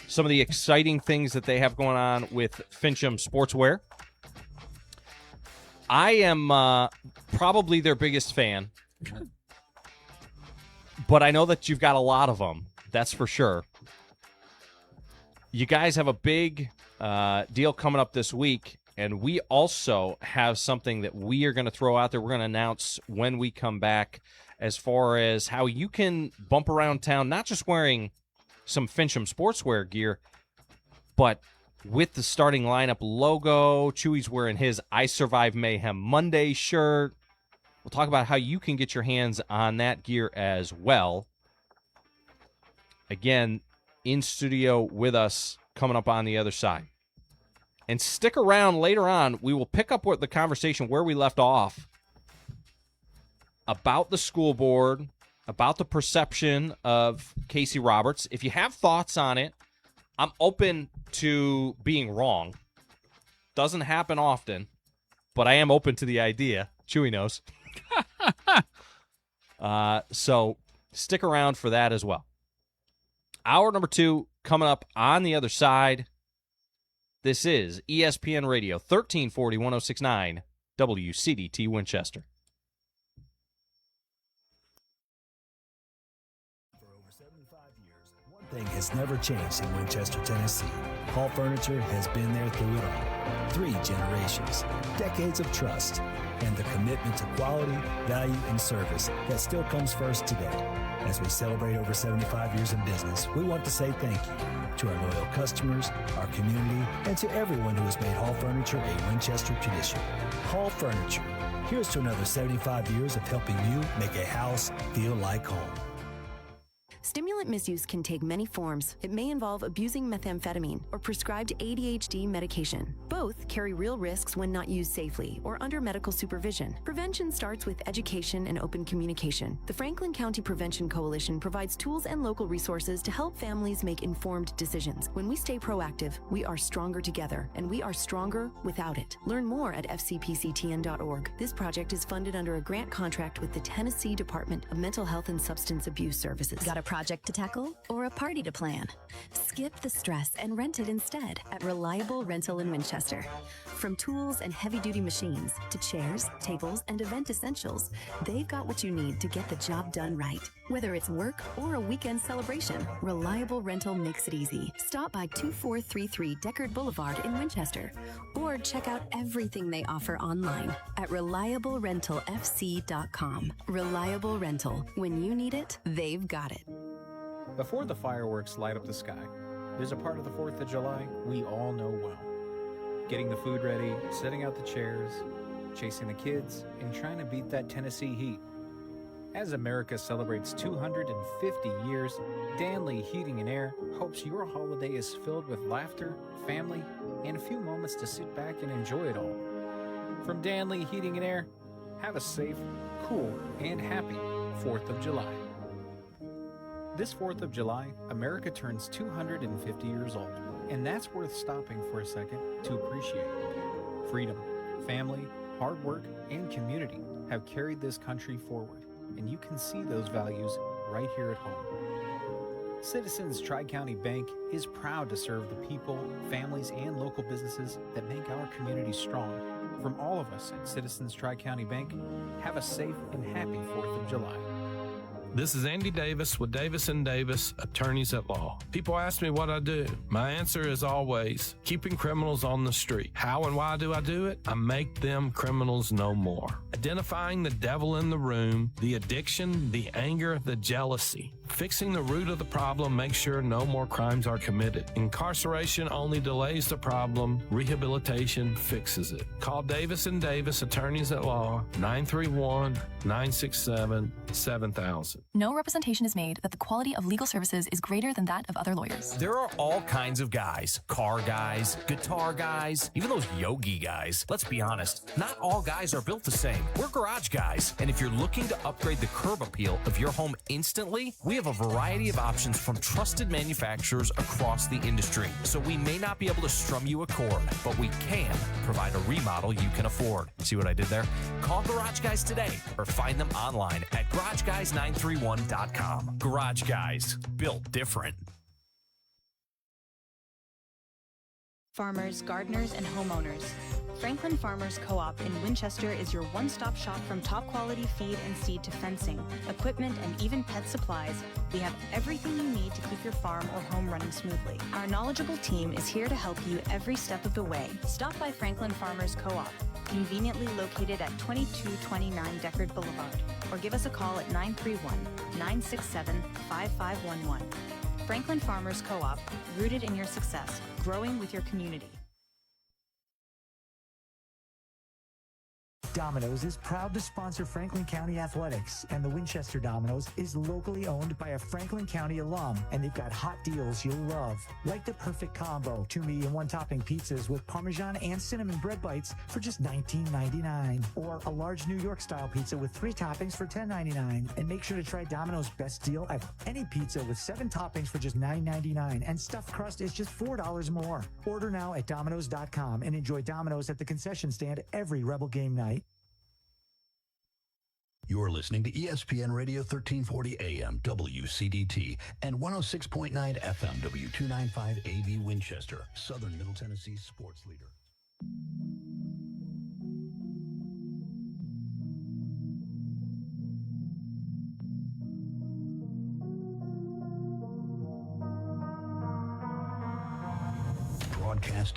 some of the exciting things that they have going on with Fincham Sportswear. I am probably their biggest fan, but I know that you've got a lot of them. That's for sure. You guys have a big deal coming up this week, and we also have something that we are going to throw out there. We're going to announce when we come back, as far as how you can bump around town, not just wearing some Fincham Sportswear gear, but with the starting lineup logo. Chewy's wearing his I Survive Mayhem Monday shirt. We'll talk about how you can get your hands on that gear as well. Again, in studio with us, coming up on the other side. And stick around later on. We will pick up the conversation where we left off about the school board, about the perception of Casey Roberts. If you have thoughts on it, I'm open to being wrong. Doesn't happen often, but I am open to the idea. Chewy knows. So stick around for that as well. Hour number two coming up on the other side. This is ESPN Radio 1340-1069 WCDT Winchester. Thing has never changed in Winchester, Tennessee. Hall Furniture has been there through it all. 3 generations, decades of trust, and the commitment to quality, value, and service that still comes first today. As we celebrate over 75 years in business, we want to say thank you to our loyal customers, our community, and to everyone who has made Hall Furniture a Winchester tradition. Hall Furniture, here's to another 75 years of helping you make a house feel like home. Stimulant misuse can take many forms. It may involve abusing methamphetamine or prescribed ADHD medication. Both carry real risks when not used safely or under medical supervision. Prevention starts with education and open communication. The Franklin County Prevention Coalition provides tools and local resources to help families make informed decisions. When we stay proactive, we are stronger together, and we are stronger without it. Learn more at fcpctn.org. This project is funded under a grant contract with the Tennessee Department of Mental Health and Substance Abuse Services. Got a project to tackle or a party to plan? Skip the stress and rent it instead at Reliable Rental in Winchester. From tools and heavy-duty machines to chairs, tables, and event essentials, they've got what you need to get the job done right. Whether it's work or a weekend celebration, Reliable Rental makes it easy. Stop by 2433 Deckard Boulevard in Winchester or check out everything they offer online at ReliableRentalFC.com. Reliable Rental. When you need it, they've got it. Before the fireworks light up the sky, there's a part of the 4th of July we all know well. Getting the food ready, setting out the chairs, chasing the kids, and trying to beat that Tennessee heat. As America celebrates 250 years, Danley Heating and Air hopes your holiday is filled with laughter, family, and a few moments to sit back and enjoy it all. From Danley Heating and Air, have a safe, cool, and happy 4th of July. This 4th of July, America turns 250 years old, and that's worth stopping for a second to appreciate. Freedom, family, hard work, and community have carried this country forward, and you can see those values right here at home. Citizens Tri-County Bank is proud to serve the people, families, and local businesses that make our community strong. From all of us at Citizens Tri-County Bank, have a safe and happy 4th of July. This is Andy Davis with Davis & Davis, Attorneys at Law. People ask me what I do. My answer is always keeping criminals on the street. How and why do I do it? I make them criminals no more. Identifying the devil in the room, the addiction, the anger, the jealousy. Fixing the root of the problem makes sure no more crimes are committed. Incarceration only delays the problem. Rehabilitation fixes it. Call Davis & Davis, Attorneys at Law, 931-967-7000. No representation is made that the quality of legal services is greater than that of other lawyers. There are all kinds of guys. Car guys, guitar guys, even those yogi guys. Let's be honest, not all guys are built the same. We're garage guys, and if you're looking to upgrade the curb appeal of your home instantly, we have a variety of options from trusted manufacturers across the industry. So we may not be able to strum you a chord, but we can provide a remodel you can afford. See what I did there? Call Garage Guys today or find them online at GarageGuys931.com. Garage Guys, built different. Farmers, gardeners, and homeowners. Franklin Farmers Co-op in Winchester is your one-stop shop from top-quality feed and seed to fencing, equipment, and even pet supplies. We have everything you need to keep your farm or home running smoothly. Our knowledgeable team is here to help you every step of the way. Stop by Franklin Farmers Co-op, conveniently located at 2229 Deckard Boulevard, or give us a call at 931-967-5511. Franklin Farmers Co-op, rooted in your success, growing with your community. Domino's is proud to sponsor Franklin County Athletics, and the Winchester Domino's is locally owned by a Franklin County alum, and they've got hot deals you'll love, like the perfect combo, 2 meat and 1 topping pizzas with Parmesan and cinnamon bread bites for just $19.99, or a large New York style pizza with 3 toppings for $10.99. And make sure to try Domino's best deal at any pizza with 7 toppings for just $9.99, and stuffed crust is just $4 more. Order now at Domino's.com and enjoy Domino's at the concession stand every Rebel game night. You're listening to ESPN Radio 1340 AM WCDT and 106.9 FM W295 AV Winchester, Southern Middle Tennessee sports leader.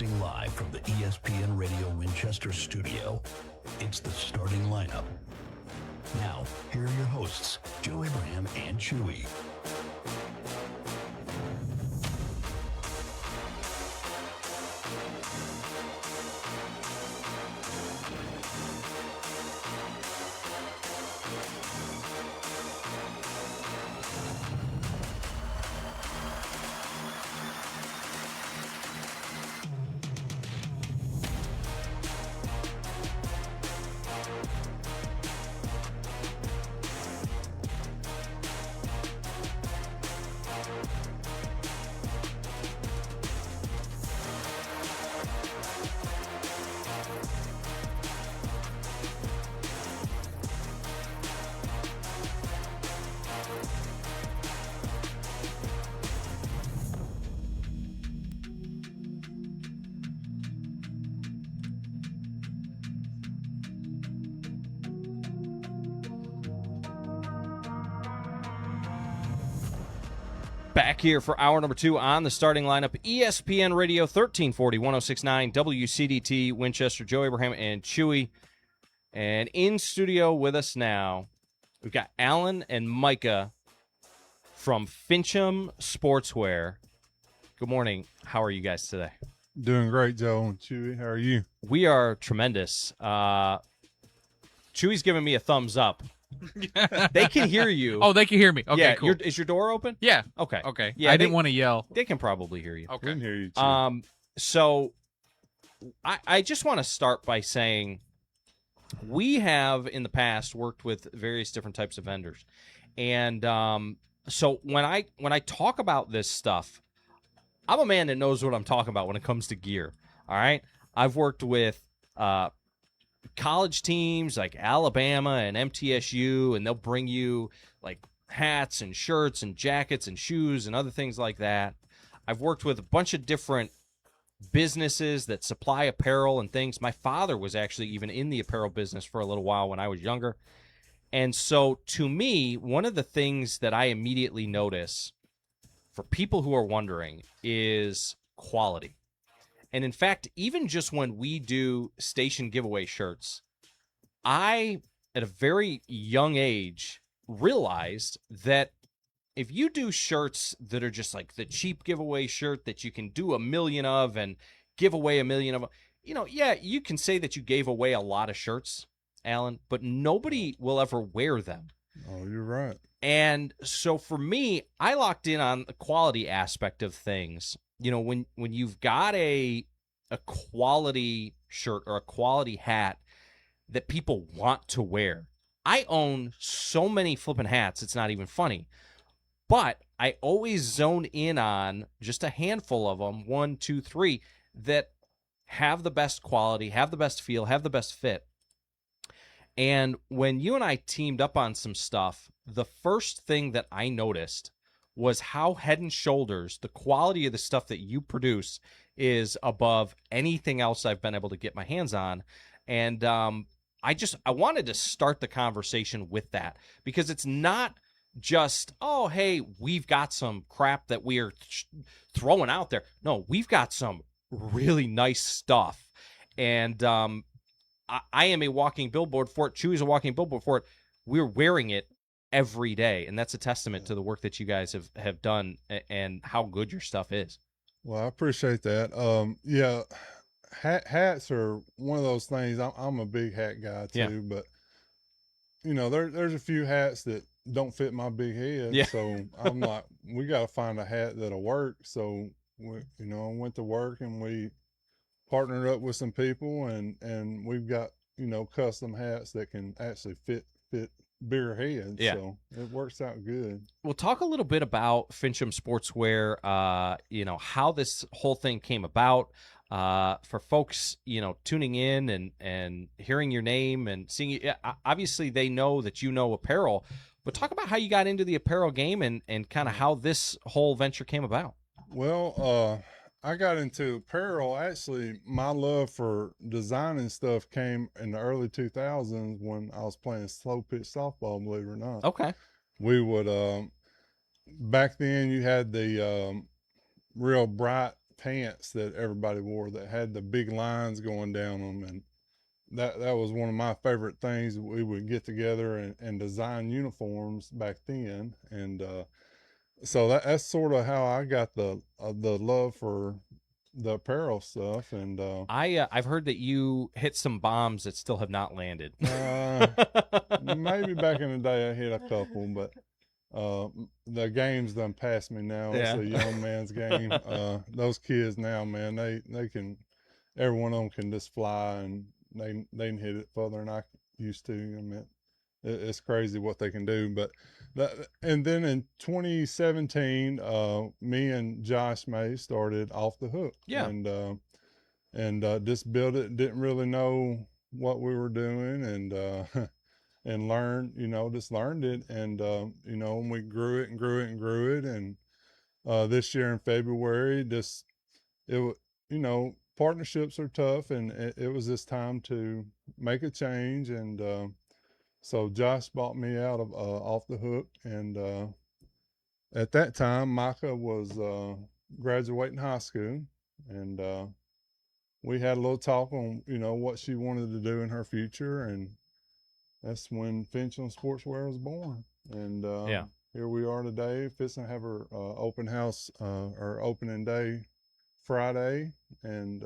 Broadcasting live from the ESPN Radio Winchester studio, it's the starting lineup. Now, here are your hosts, Joe Abraham and Chewy. Back here for hour number 2 on the starting lineup. ESPN Radio 1340, 1069, WCDT, Winchester, Joe Abraham and Chewy. And in studio with us now, we've got Alan and Micah from Fincham Sportswear. Good morning. How are you guys today? Doing great, Joe and Chewy. How are you? We are tremendous. Chewy's giving me a thumbs up. They can hear you. Oh, they can hear me. Okay, yeah, cool. Is your door open? Yeah. Okay. Okay. Yeah, I didn't want to yell. They can probably hear you. Okay. We can hear you, too. So I just want to start by saying we have in the past worked with various different types of vendors. And so when I talk about this stuff, I'm a man that knows what I'm talking about when it comes to gear. All right? I've worked with college teams like Alabama and MTSU, and they'll bring you like hats and shirts and jackets and shoes and other things like that. I've worked with a bunch of different businesses that supply apparel and things. My father was actually even in the apparel business for a little while when I was younger. And so to me, one of the things that I immediately notice for people who are wondering is quality. And in fact, even just when we do station giveaway shirts, I, at a very young age, realized that if you do shirts that are just like the cheap giveaway shirt that you can do 1 million of and give away 1 million of, yeah, you can say that you gave away a lot of shirts, Alan, but nobody will ever wear them. Oh, you're right. And so for me, I locked in on the quality aspect of things. When you've got a quality shirt or a quality hat that people want to wear. I own so many flipping hats, it's not even funny. But I always zone in on just a handful of them, 1, 2, 3, that have the best quality, have the best feel, have the best fit. And when you and I teamed up on some stuff, the first thing that I noticed was how Head and Shoulders, the quality of the stuff that you produce is above anything else I've been able to get my hands on. And I wanted to start the conversation with that, because it's not just, oh, hey, we've got some crap that we are throwing out there. No, we've got some really nice stuff. And I am a walking billboard for it. Chewy's a walking billboard for it. We're wearing it every day, and that's a testament to the work that you guys have done and how good your stuff is. Well, I appreciate that. Yeah, hats are one of those things. I'm a big hat guy too, but there's a few hats that don't fit my big head. Yeah. So I'm like, we got to find a hat that'll work. So I went to work and we partnered up with some people, and we've got custom hats that can actually fit bigger heads. Yeah. So it works out good. We'll talk a little bit about Fincham Sportswear, how this whole thing came about. For folks, tuning in and hearing your name and seeing you, obviously they know that apparel, but talk about how you got into the apparel game and kind of how this whole venture came about. Well, I got into apparel. Actually, my love for designing stuff came in the early 2000s when I was playing slow pitch softball, believe it or not. Okay. We would, back then you had the real bright pants that everybody wore that had the big lines going down them, and that was one of my favorite things. We would get together and design uniforms back then, and so that's sort of how I got the love for the apparel stuff. And I've heard that you hit some bombs that still have not landed. Maybe back in the day I hit a couple, but the game's done passed me now. It's a young man's game. Those kids now, man, they can, every one of them can just fly, and they can hit it further than I used to. I mean, it's crazy what they can do. But and then in 2017, me and Josh May started Off the Hook. Yeah. And just built it. Didn't really know what we were doing, and and learned, just learned it. And and we grew it and grew it and grew it. And this year in February, partnerships are tough, and it was this time to make a change. And so Josh bought me out of Off the Hook, and at that time Micah was graduating high school, and we had a little talk on what she wanted to do in her future, and that's when Fincham Sportswear was born. And here we are today, fixing to have her open house or opening day Friday, and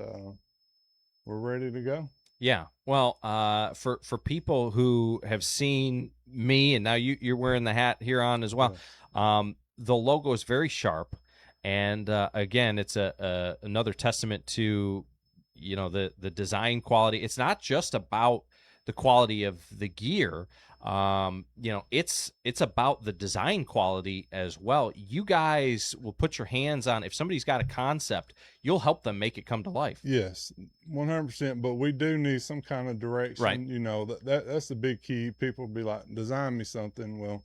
we're ready to go. Yeah. Well, for people who have seen me, and now you're wearing the hat here on as well, the logo is very sharp, and again, it's another testament to the design quality. It's not just about the quality of the gear. It's about the design quality as well. You guys will put your hands on, if somebody's got a concept, you'll help them make it come to life. Yes, 100%. But we do need some kind of direction. Right. That's the big key. People be like, design me something. Well,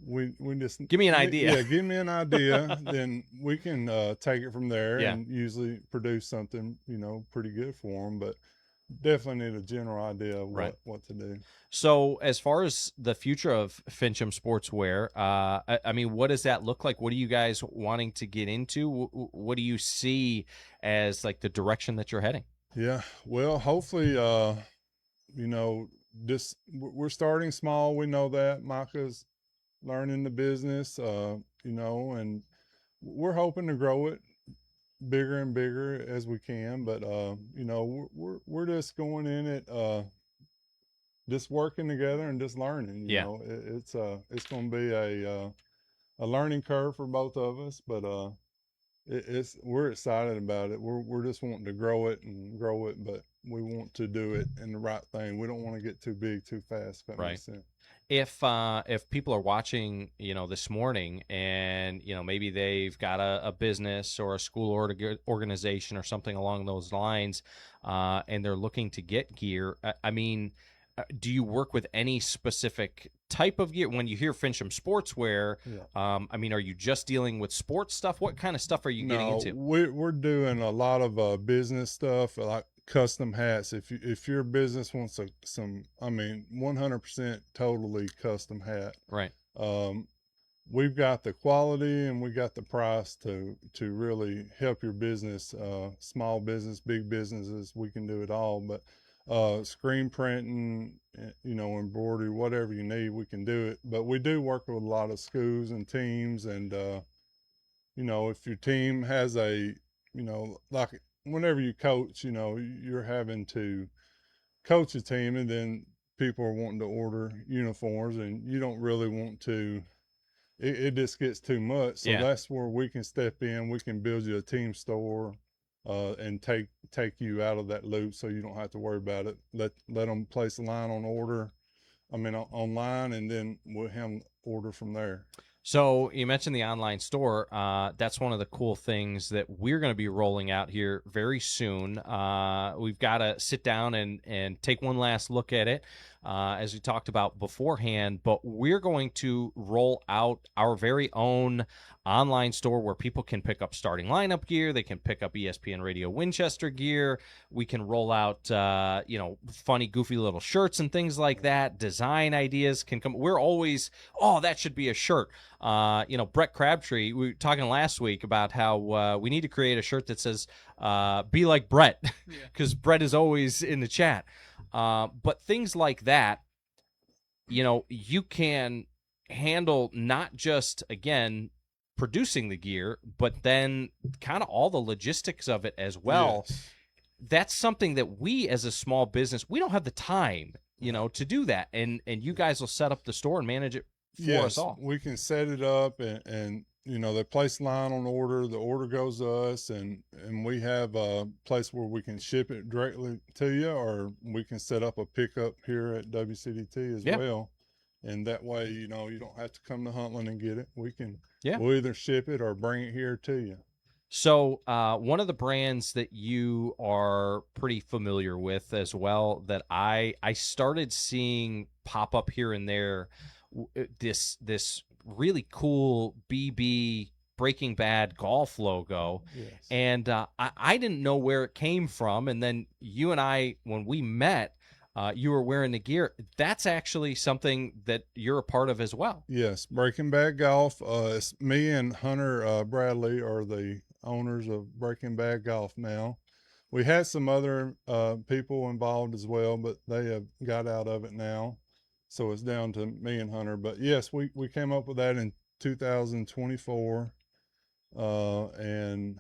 we just give me an idea. Yeah, give me an idea. Then we can take it from there and usually produce something, pretty good for them. But definitely need a general idea of what to do. So as far as the future of Fincham Sportswear, I mean, what does that look like? What are you guys wanting to get into? What do you see as like the direction that you're heading? Yeah, well, hopefully, we're starting small. We know that Micah's learning the business, and we're hoping to grow it bigger and bigger as we can. But we're just going in it, just working together and just learning. It's going to be a learning curve for both of us, but we're excited about it. We're just wanting to grow it, but we want to do it in the right thing. We don't want to get too big too fast. If that makes sense. If people are watching, this morning, and maybe they've got a business or a school organization or something along those lines, and they're looking to get gear, I mean, do you work with any specific type of gear? When you hear Fincham Sportswear, I mean, are you just dealing with sports stuff? What kind of stuff are you getting into? We're doing a lot of business stuff, like custom hats. If your business wants some 100% totally custom hat, right? We've got the quality and we got the price to really help your business, small business, big businesses. We can do it all. But screen printing, embroidery, whatever you need, we can do it. But we do work with a lot of schools and teams, and if your team has like whenever you coach, you're having to coach a team, and then people are wanting to order uniforms, and you don't really want to. It just gets too much. So that's where we can step in. We can build you a team store, and take you out of that loop, so you don't have to worry about it. Let them place a line online, and then we'll have them order from there. So you mentioned the online store. That's one of the cool things that we're going to be rolling out here very soon. We've got to sit down and take one last look at it. as we talked about beforehand, but we're going to roll out our very own online store where people can pick up starting lineup gear. They can pick up ESPN Radio Winchester gear. We can roll out, funny, goofy little shirts and things like that. Design ideas can come. We're always, that should be a shirt. Brett Crabtree, we were talking last week about how we need to create a shirt that says, be like Brett, because Brett is always in the chat. But things like that, you can handle not just, again, producing the gear, but then kind of all the logistics of it as well. Yes. That's something that we as a small business, we don't have the time, to do that. And you guys will set up the store and manage it for us all. We can set it up and they place line on order, the order goes to us, and we have a place where we can ship it directly to you, or we can set up a pickup here at WCDT as well. And that way, you don't have to come to Huntland and get it. We'll either ship it or bring it here to you. So one of the brands that you are pretty familiar with as well that I started seeing pop up here and there, this really cool BB Breaking Bad golf logo. Yes. And I didn't know where it came from. And then you and I, when we met, you were wearing the gear. That's actually something that you're a part of as well. Yes, Breaking Bad Golf. It's me and Hunter Bradley are the owners of Breaking Bad Golf now. We had some other people involved as well, but they have got out of it now. So it's down to me and Hunter. But yes, we came up with that in 2024. And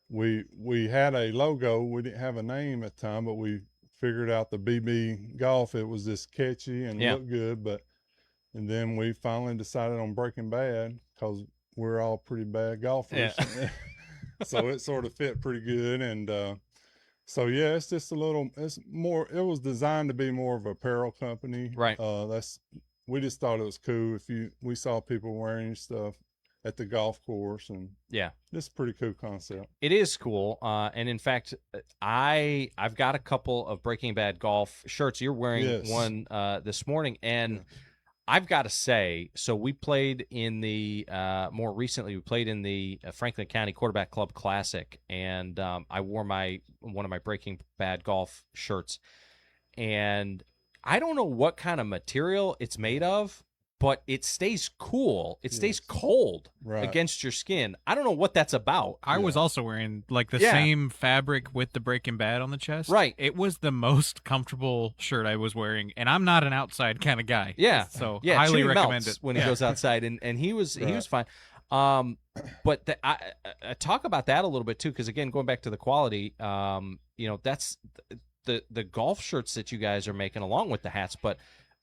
we had a logo. We didn't have a name at the time, but we figured out the BB Golf. It was just catchy and looked good. And then we finally decided on Breaking Bad because we're all pretty bad golfers. Yeah. So it sort of fit pretty good. And it's just it was designed to be more of an apparel company. Right. We just thought it was cool we saw people wearing stuff at the golf course, and this is a pretty cool concept. It is cool, and in fact, I've got a couple of Breaking Bad golf shirts. You're wearing one this morning, and I've got to say, so we played in the more recently. We played in the Franklin County Quarterback Club Classic, and I wore one of my Breaking Bad golf shirts, and I don't know what kind of material it's made of, but it stays cool. It stays cold against your skin. I don't know what that's about. I was also wearing the same fabric with the Breaking Bad on the chest. Right. It was the most comfortable shirt I was wearing, and I'm not an outside kind of guy. Yeah. So Chewy highly recommend melts it when he goes outside, and he was fine. But I talk about that a little bit too, because again, going back to the quality, that's the golf shirts that you guys are making along with the hats, but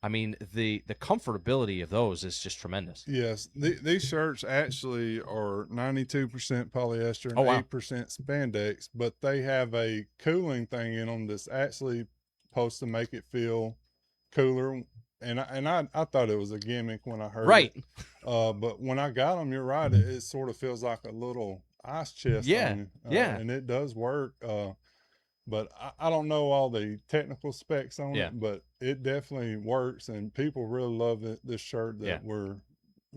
I mean, the comfortability of those is just tremendous. Yes. These shirts actually are 92% polyester and 8% spandex, but they have a cooling thing in them that's actually supposed to make it feel cooler. And I thought it was a gimmick when I heard it. But when I got them, you're right, it sort of feels like a little ice chest on you. And it does work. But I don't know all the technical specs on it, but it definitely works, and people really love this shirt that we're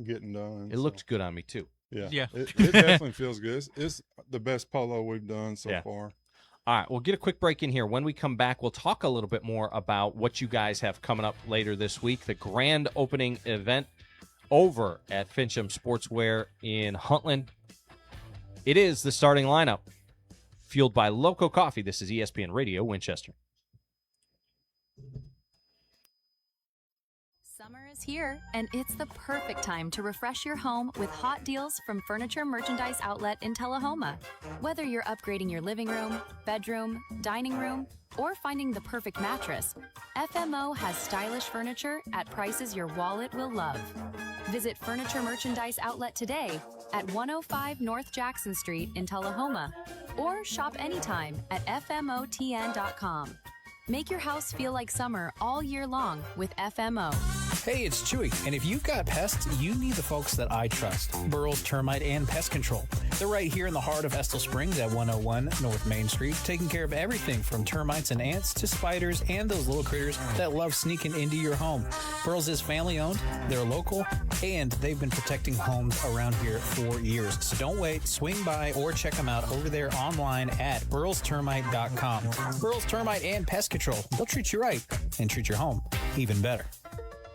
getting done. It looks good on me too. Yeah. It definitely feels good. It's the best polo we've done so far. All right, we'll get a quick break in here. When we come back, we'll talk a little bit more about what you guys have coming up later this week, the grand opening event over at Fincham Sportswear in Huntland. It is the starting lineup. Fueled by Loco Coffee. This is ESPN Radio Winchester. Summer is here, and it's the perfect time to refresh your home with hot deals from Furniture Merchandise Outlet in Tullahoma. Whether you're upgrading your living room, bedroom, dining room, or finding the perfect mattress, FMO has stylish furniture at prices your wallet will love. Visit Furniture Merchandise Outlet today at 105 North Jackson Street in Tullahoma, or shop anytime at FMOTN.com. Make your house feel like summer all year long with FMO. Hey, it's Chewy, and if you've got pests, you need the folks that I trust. Burrow's Termite and Pest Control. They're right here in the heart of Estill Springs at 101 North Main Street, taking care of everything from termites and ants to spiders and those little critters that love sneaking into your home. Burrow's is family-owned, they're local, and they've been protecting homes around here for years. So don't wait, swing by or check them out over there online at burrowstermite.com. Burrow's Termite and Pest Control. They'll treat you right and treat your home even better.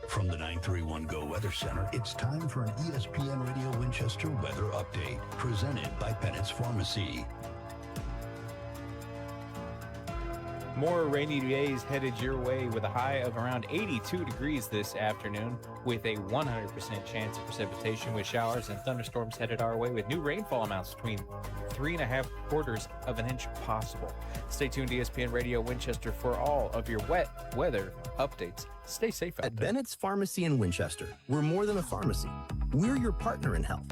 From the 931 Go Weather Center, it's time for an ESPN Radio Winchester weather update, presented by Bennett's Pharmacy. More rainy days headed your way with a high of around 82 degrees this afternoon, with a 100% chance of precipitation with showers and thunderstorms headed our way with new rainfall amounts between 3.75 of an inch possible. Stay tuned to ESPN Radio Winchester for all of your wet weather updates. Stay safe out At there. Bennett's Pharmacy in Winchester, we're more than a pharmacy. We're your partner in health.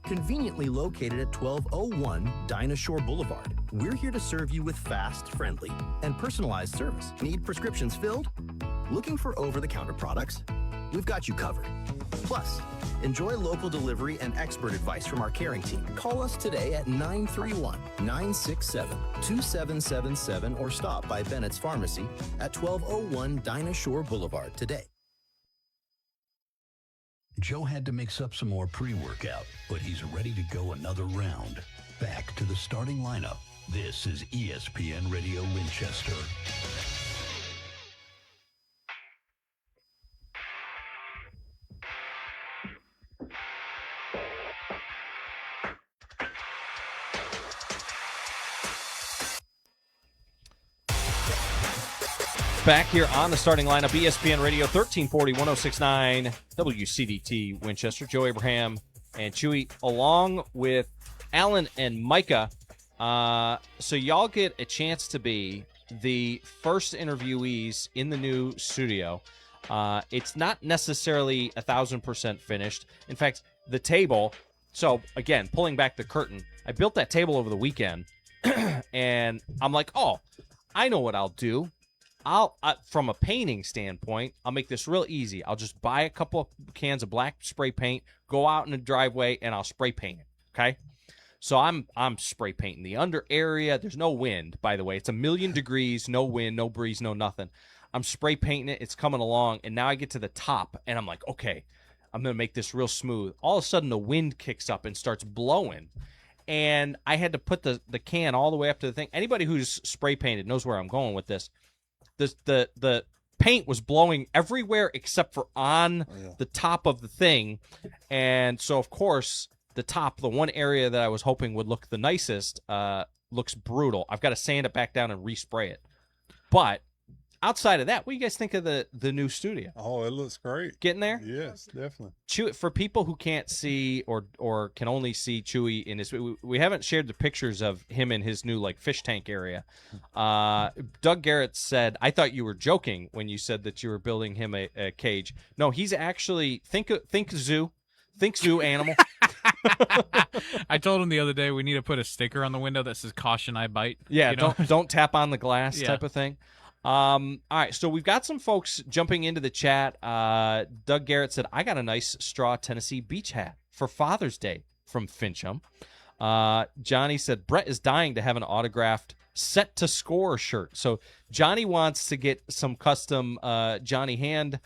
Conveniently located at 1201 Dinah Shore Boulevard, we're here to serve you with fast, friendly, and personalized service. Need prescriptions filled? Looking for over-the-counter products? We've got you covered. Plus, enjoy local delivery and expert advice from our caring team. Call us today at 931-967-2777 or stop by Bennett's Pharmacy at 1201 Dinah Shore Boulevard today. Joe had to mix up some more pre-workout, but he's ready to go another round. Back to the starting lineup. This is ESPN Radio Winchester. Back here on the starting lineup, ESPN Radio 1340, 1069, WCDT Winchester. Joe Abraham and Chewy, along with Alan and Micah. So y'all get a chance to be the first interviewees in the new studio. It's not necessarily 1,000% finished. In fact, the table, so again, pulling back the curtain, I built that table over the weekend, and I'm like, oh, I know what I'll do. From a painting standpoint, I'll make this real easy. I'll just buy a couple of cans of black spray paint, go out in the driveway, and I'll spray paint it, okay? So I'm spray painting the under area. There's no wind, by the way. It's 1,000,000 degrees, no wind, no breeze, no nothing. I'm spray painting it. It's coming along, and now I get to the top, and I'm like, okay, I'm going to make this real smooth. All of a sudden, the wind kicks up and starts blowing, and I had to put the can all the way up to the thing. Anybody who's spray painted knows where I'm going with this. The paint was blowing everywhere except for on the top of the thing. And so, of course, the top, the one area that I was hoping would look the nicest, looks brutal. I've got to sand it back down and respray it. But outside of that, what do you guys think of the new studio? Oh, it looks great. Getting there? Yes, definitely. Chewy, for people who can't see or can only see Chewy in his, we haven't shared the pictures of him in his new like fish tank area. Doug Garrett said, I thought you were joking when you said that you were building him a cage. No, he's actually think zoo animal. I told him the other day we need to put a sticker on the window that says "Caution, I bite." Yeah, you know? don't tap on the glass type of thing. All right, so we've got some folks jumping into the chat. Doug Garrett said, I got a nice straw Tennessee beach hat for Father's Day from Fincham. Johnny said, Brett is dying to have an autographed Set to Score shirt. So Johnny wants to get some custom Johnny Hand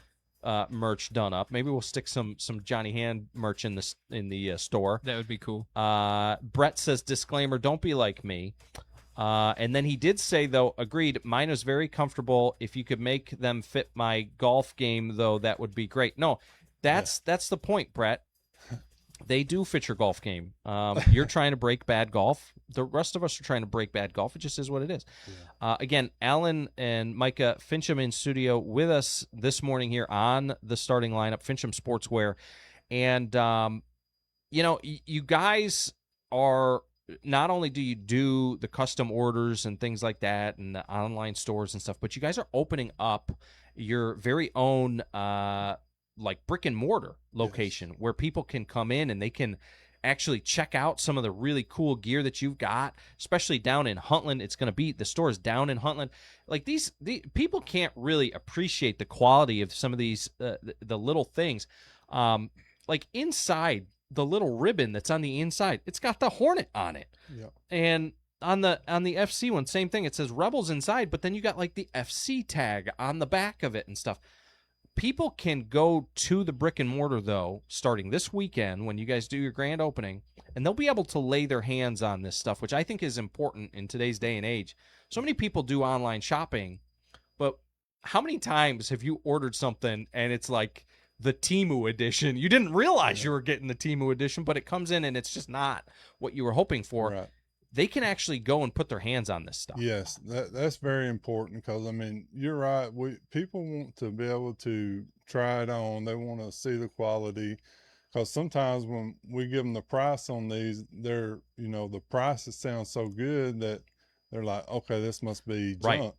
merch done up. Maybe we'll stick some Johnny Hand merch in the store. That would be cool. Brett says, disclaimer, don't be like me. And then he did say, though, agreed, mine is very comfortable. If you could make them fit my golf game, though, that would be great. No, that's the point, Brett. They do fit your golf game. You're trying to break bad golf. The rest of us are trying to break bad golf. It just is what it is. Yeah. Again, Alan and Micah Fincham in studio with us this morning here on the starting lineup, Fincham Sportswear. And, you guys are... Not only do you do the custom orders and things like that and the online stores and stuff, but you guys are opening up your very own like brick and mortar location where people can come in and they can actually check out some of the really cool gear that you've got, especially down in Huntland. It's going to be the stores down in Huntland. Like the people can't really appreciate the quality of some of these the little things. Like inside the little ribbon that's on the inside, it's got the Hornet on it. Yeah. And on the FC one, same thing. It says Rebels inside, but then you got like the FC tag on the back of it and stuff. People can go to the brick and mortar, though, starting this weekend when you guys do your grand opening, and they'll be able to lay their hands on this stuff, which I think is important in today's day and age. So many people do online shopping, but how many times have you ordered something and it's like the Temu edition? You didn't realize you were getting the Temu edition, but it comes in and it's just not what you were hoping for. Right. They can actually go and put their hands on this stuff. Yes, that's very important because, I mean, you're right. People want to be able to try it on. They want to see the quality because sometimes when we give them the price on these, the prices sound so good that they're like, okay, this must be junk. Right.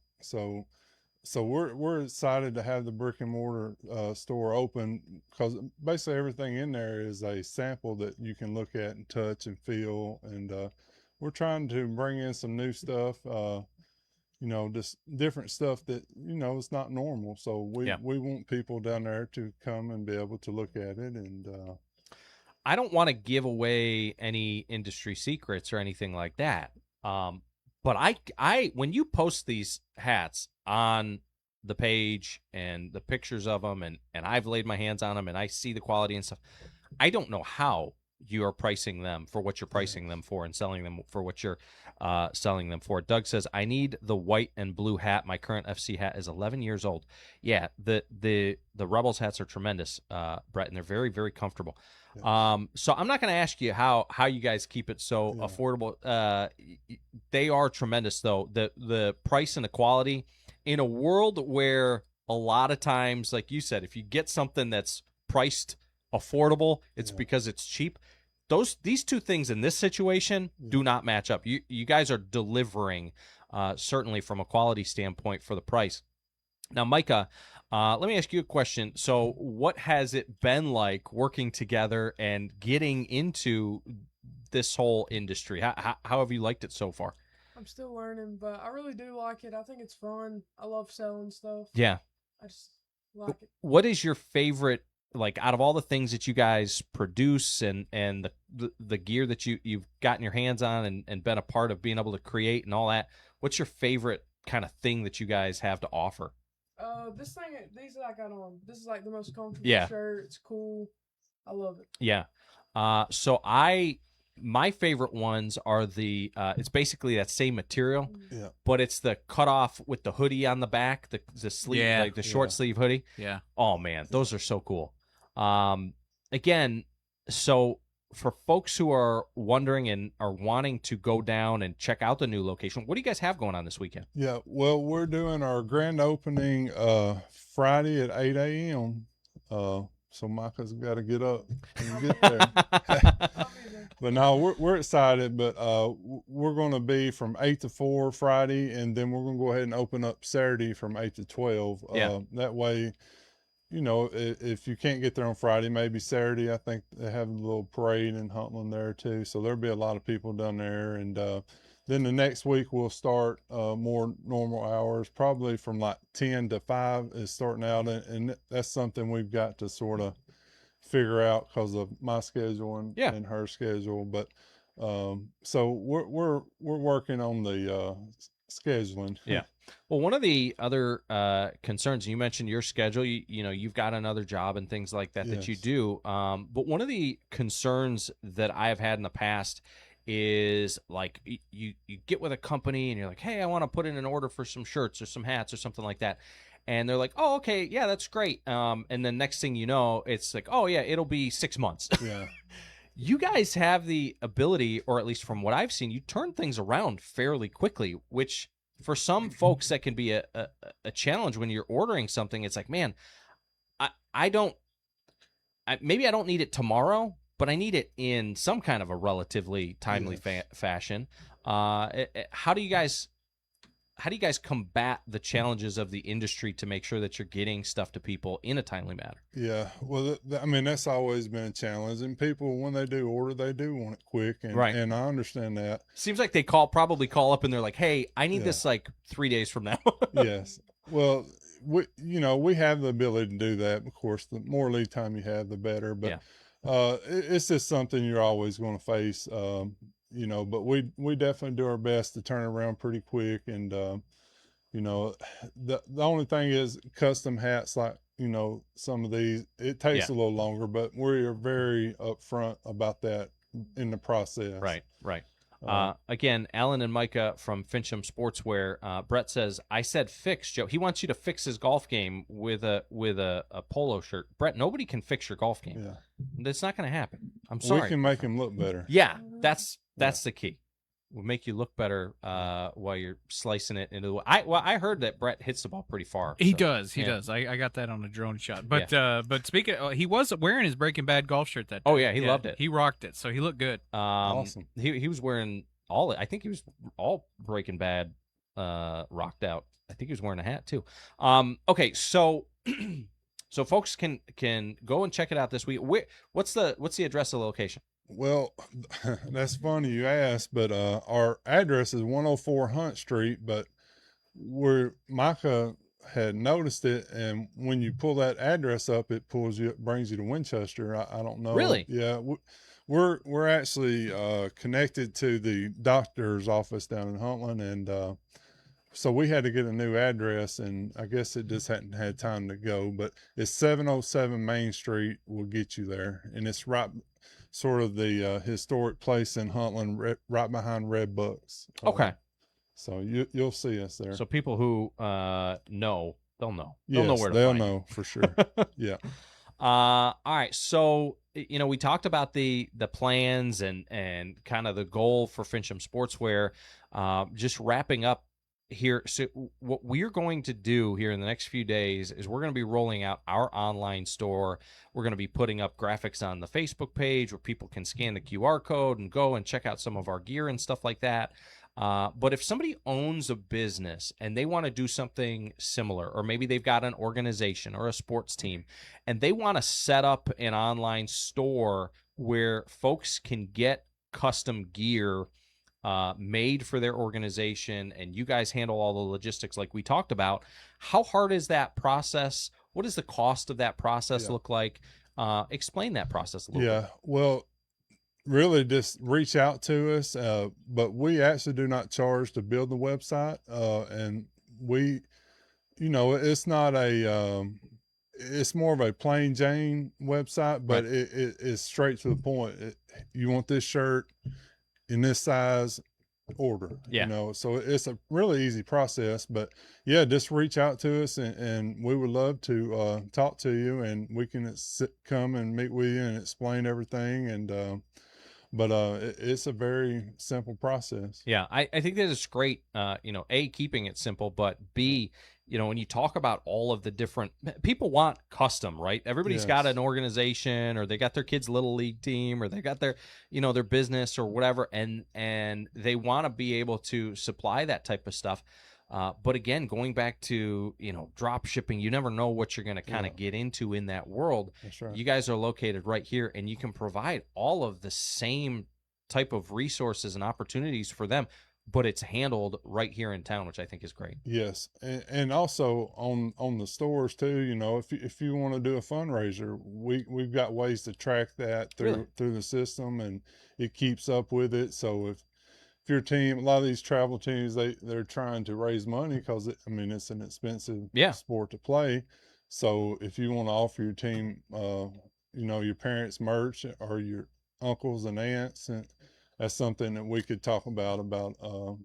So we're excited to have the brick and mortar store open because basically everything in there is a sample that you can look at and touch and feel, and we're trying to bring in some new stuff, just different stuff that, it's not normal. So we want people down there to come and be able to look at it. And I don't want to give away any industry secrets or anything like that. But I when you post these hats on the page and the pictures of them, and I've laid my hands on them and I see the quality and stuff, I don't know how you are pricing them for what you're pricing them for and selling them for what you're selling them for. Doug says, I need the white and blue hat. My current FC hat is 11 years old. Yeah, the Rebels hats are tremendous, Brett, and they're very, very comfortable. Yes. So I'm not going to ask you how you guys keep it so affordable. They are tremendous, though. The price and the quality in a world where a lot of times, like you said, if you get something that's priced affordable, it's because it's cheap. These two things in this situation do not match up. You guys are delivering, certainly from a quality standpoint for the price. Now, Micah, let me ask you a question. So what has it been like working together and getting into this whole industry? How have you liked it so far? I'm still learning, but I really do like it. I think it's fun. I love selling stuff. Yeah. I just like it. What is your favorite, like, out of all the things that you guys produce and the gear that you've gotten your hands on and been a part of being able to create and all that, what's your favorite kind of thing that you guys have to offer? These that I got on, this is like the most comfortable shirt. It's cool. I love it. Yeah. So my favorite ones are it's basically that same material, but it's the cutoff with the hoodie on the back, the sleeve, like the short sleeve hoodie. Yeah. Oh man, those are so cool. Again, so for folks who are wondering and are wanting to go down and check out the new location, what do you guys have going on this weekend? Yeah, well, we're doing our grand opening Friday at 8 a.m. So Micah's got to get up and get there. But no, we're excited. But we're going to be from 8 to 4 Friday, and then we're going to go ahead and open up Saturday from 8 to 12. That way, if you can't get there on Friday, maybe Saturday. I think they have a little parade in Huntland there too, so there'll be a lot of people down there. And then the next week we'll start more normal hours, probably from like 10 to 5 is starting out, and that's something we've got to sort of figure out because of my schedule and her schedule. But so we're working on the scheduling. Yeah. Well, one of the other concerns, you mentioned your schedule, you've got another job and things like that that you do. But one of the concerns that I have had in the past is like you get with a company and you're like, hey, I want to put in an order for some shirts or some hats or something like that. And they're like, oh, okay, yeah, that's great. And then next thing you know, it's like, oh, yeah, it'll be 6 months. Yeah. You guys have the ability, or at least from what I've seen, you turn things around fairly quickly, which for some folks that can be a challenge when you're ordering something. It's like, man, maybe I don't need it tomorrow, but I need it in some kind of a relatively timely fashion. How do you guys how do you guys combat the challenges of the industry to make sure that you're getting stuff to people in a timely manner? Yeah, well, I mean, that's always been a challenge, and people, when they do order, they do want it quick, and Right. and I understand that. Seems like they probably call up and they're like, "Hey, I need this like 3 days from now." Yes. Well, we have the ability to do that. Of course, the more lead time you have, the better. But it's just something you're always going to face. But we definitely do our best to turn it around pretty quick. And the only thing is custom hats, like some of these, it takes a little longer. But we are very upfront about that in the process. Right. Again, Alan and Micah from Fincham Sportswear. Brett says, "I said fix, Joe." He wants you to fix his golf game with a polo shirt. Brett, nobody can fix your golf game. Yeah. That's not going to happen. I'm sorry. We can make him look better. Yeah, that's the key. We'll make you look better while you're slicing it into the. I heard that Brett hits the ball pretty far. He does. I got that on a drone shot. But speaking, he was wearing his Breaking Bad golf shirt that day. Oh yeah, he loved it. He rocked it, so he looked good. Awesome. He was wearing I think he was all Breaking Bad rocked out. I think he was wearing a hat too. Okay, so so folks can go and check it out this week. What's the address of the location? Well, that's funny you asked, but our address is 104 Hunt Street, but Micah had noticed it, and when you pull that address up, it brings you to Winchester. I don't know. Really? Yeah. We're actually connected to the doctor's office down in Huntland, and so we had to get a new address, and I guess it just hadn't had time to go, but it's 707 Main Street will get you there, and it's right sort of the historic place in Huntland, right behind Red Bucks. Okay. So you'll see us there. So people who know, they'll know. Yes, They'll know where to they'll find know for sure. Yeah. All right. So we talked about the plans and kind of the goal for Fincham Sportswear. Just wrapping up here. So what we're going to do here in the next few days is we're going to be rolling out our online store. We're going to be putting up graphics on the Facebook page where people can scan the QR code and go and check out some of our gear and stuff like that. But if somebody owns a business and they want to do something similar, or maybe they've got an organization or a sports team and they want to set up an online store where folks can get custom gear made for their organization, and you guys handle all the logistics like we talked about, how hard is that process? What does the cost of that process look like? Explain that process a little bit. Yeah, well, really just reach out to us, but we actually do not charge to build the website, and we, it's not it's more of a plain Jane website, but it's straight to the point. You want this shirt in this size, order. So it's a really easy process, but yeah, just reach out to us, and we would love to talk to you, and we can come and meet with you and explain everything. And but it's a very simple process. Yeah, I think that is great. A, keeping it simple, but B, when you talk about all of the different people want custom, right? Everybody's got an organization, or they got their kids' little league team, or they got their, their business or whatever, and they want to be able to supply that type of stuff. But again, going back to, drop shipping, you never know what you're going to kind of get into in that world. That's right. You guys are located right here, and you can provide all of the same type of resources and opportunities for them, but it's handled right here in town, which I think is great. Yes. And also on the stores too, if you want to do a fundraiser, we've got ways to track that through the system, and it keeps up with it. So if your team, a lot of these travel teams, they're trying to raise money because it's an expensive sport to play. So if you want to offer your team, your parents' merch, or your uncles and aunts, and that's something that we could talk about a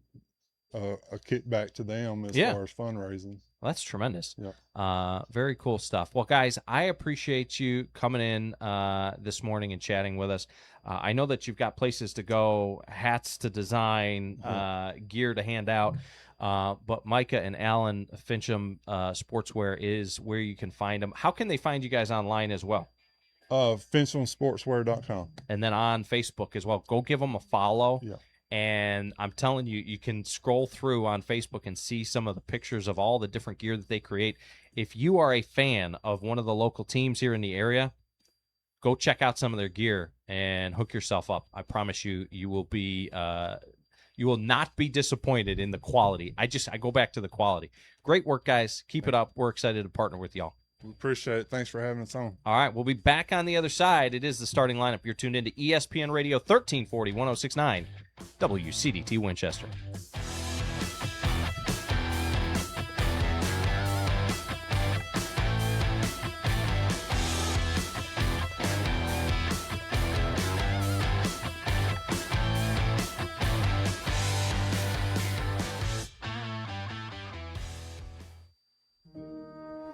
kickback to them as far as fundraising. Well, that's tremendous. Yeah. Very cool stuff. Well, guys, I appreciate you coming in this morning and chatting with us. I know that you've got places to go, hats to design, gear to hand out. But Micah and Alan, Fincham Sportswear is where you can find them. How can they find you guys online as well? FinchamSportswear.com. And then on Facebook as well. Go give them a follow. Yeah. And I'm telling you, you can scroll through on Facebook and see some of the pictures of all the different gear that they create. If you are a fan of one of the local teams here in the area, go check out some of their gear and hook yourself up. I promise you, you will not be disappointed in the quality. I go back to the quality. Great work, guys. Keep it up. We're excited to partner with y'all. We appreciate it. Thanks for having us on. All right, we'll be back on the other side. It is the starting lineup. You're tuned into ESPN Radio 1340, 1069, WCDT Winchester.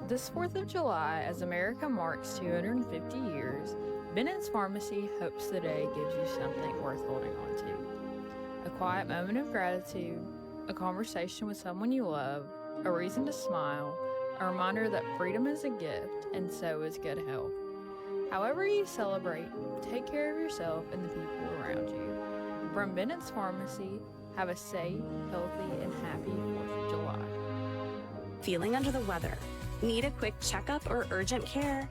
This 4th of July, as America marks 250 years, Bennett's Pharmacy hopes the day gives you something worth holding on to. A quiet moment of gratitude, a conversation with someone you love, a reason to smile, a reminder that freedom is a gift and so is good health. However you celebrate, take care of yourself and the people around you. From Bennett's Pharmacy, have a safe, healthy, and happy 4th of July. Feeling under the weather? Need a quick checkup or urgent care?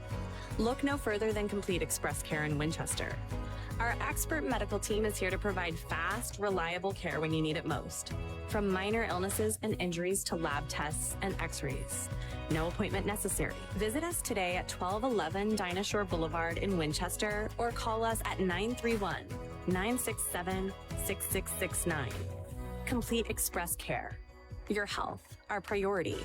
Look no further than Complete Express Care in Winchester. Our expert medical team is here to provide fast, reliable care when you need it most. From minor illnesses and injuries to lab tests and x-rays. No appointment necessary. Visit us today at 1211 Dinah Shore Boulevard in Winchester or call us at 931-967-6669. Complete Express Care. Your health, our priority.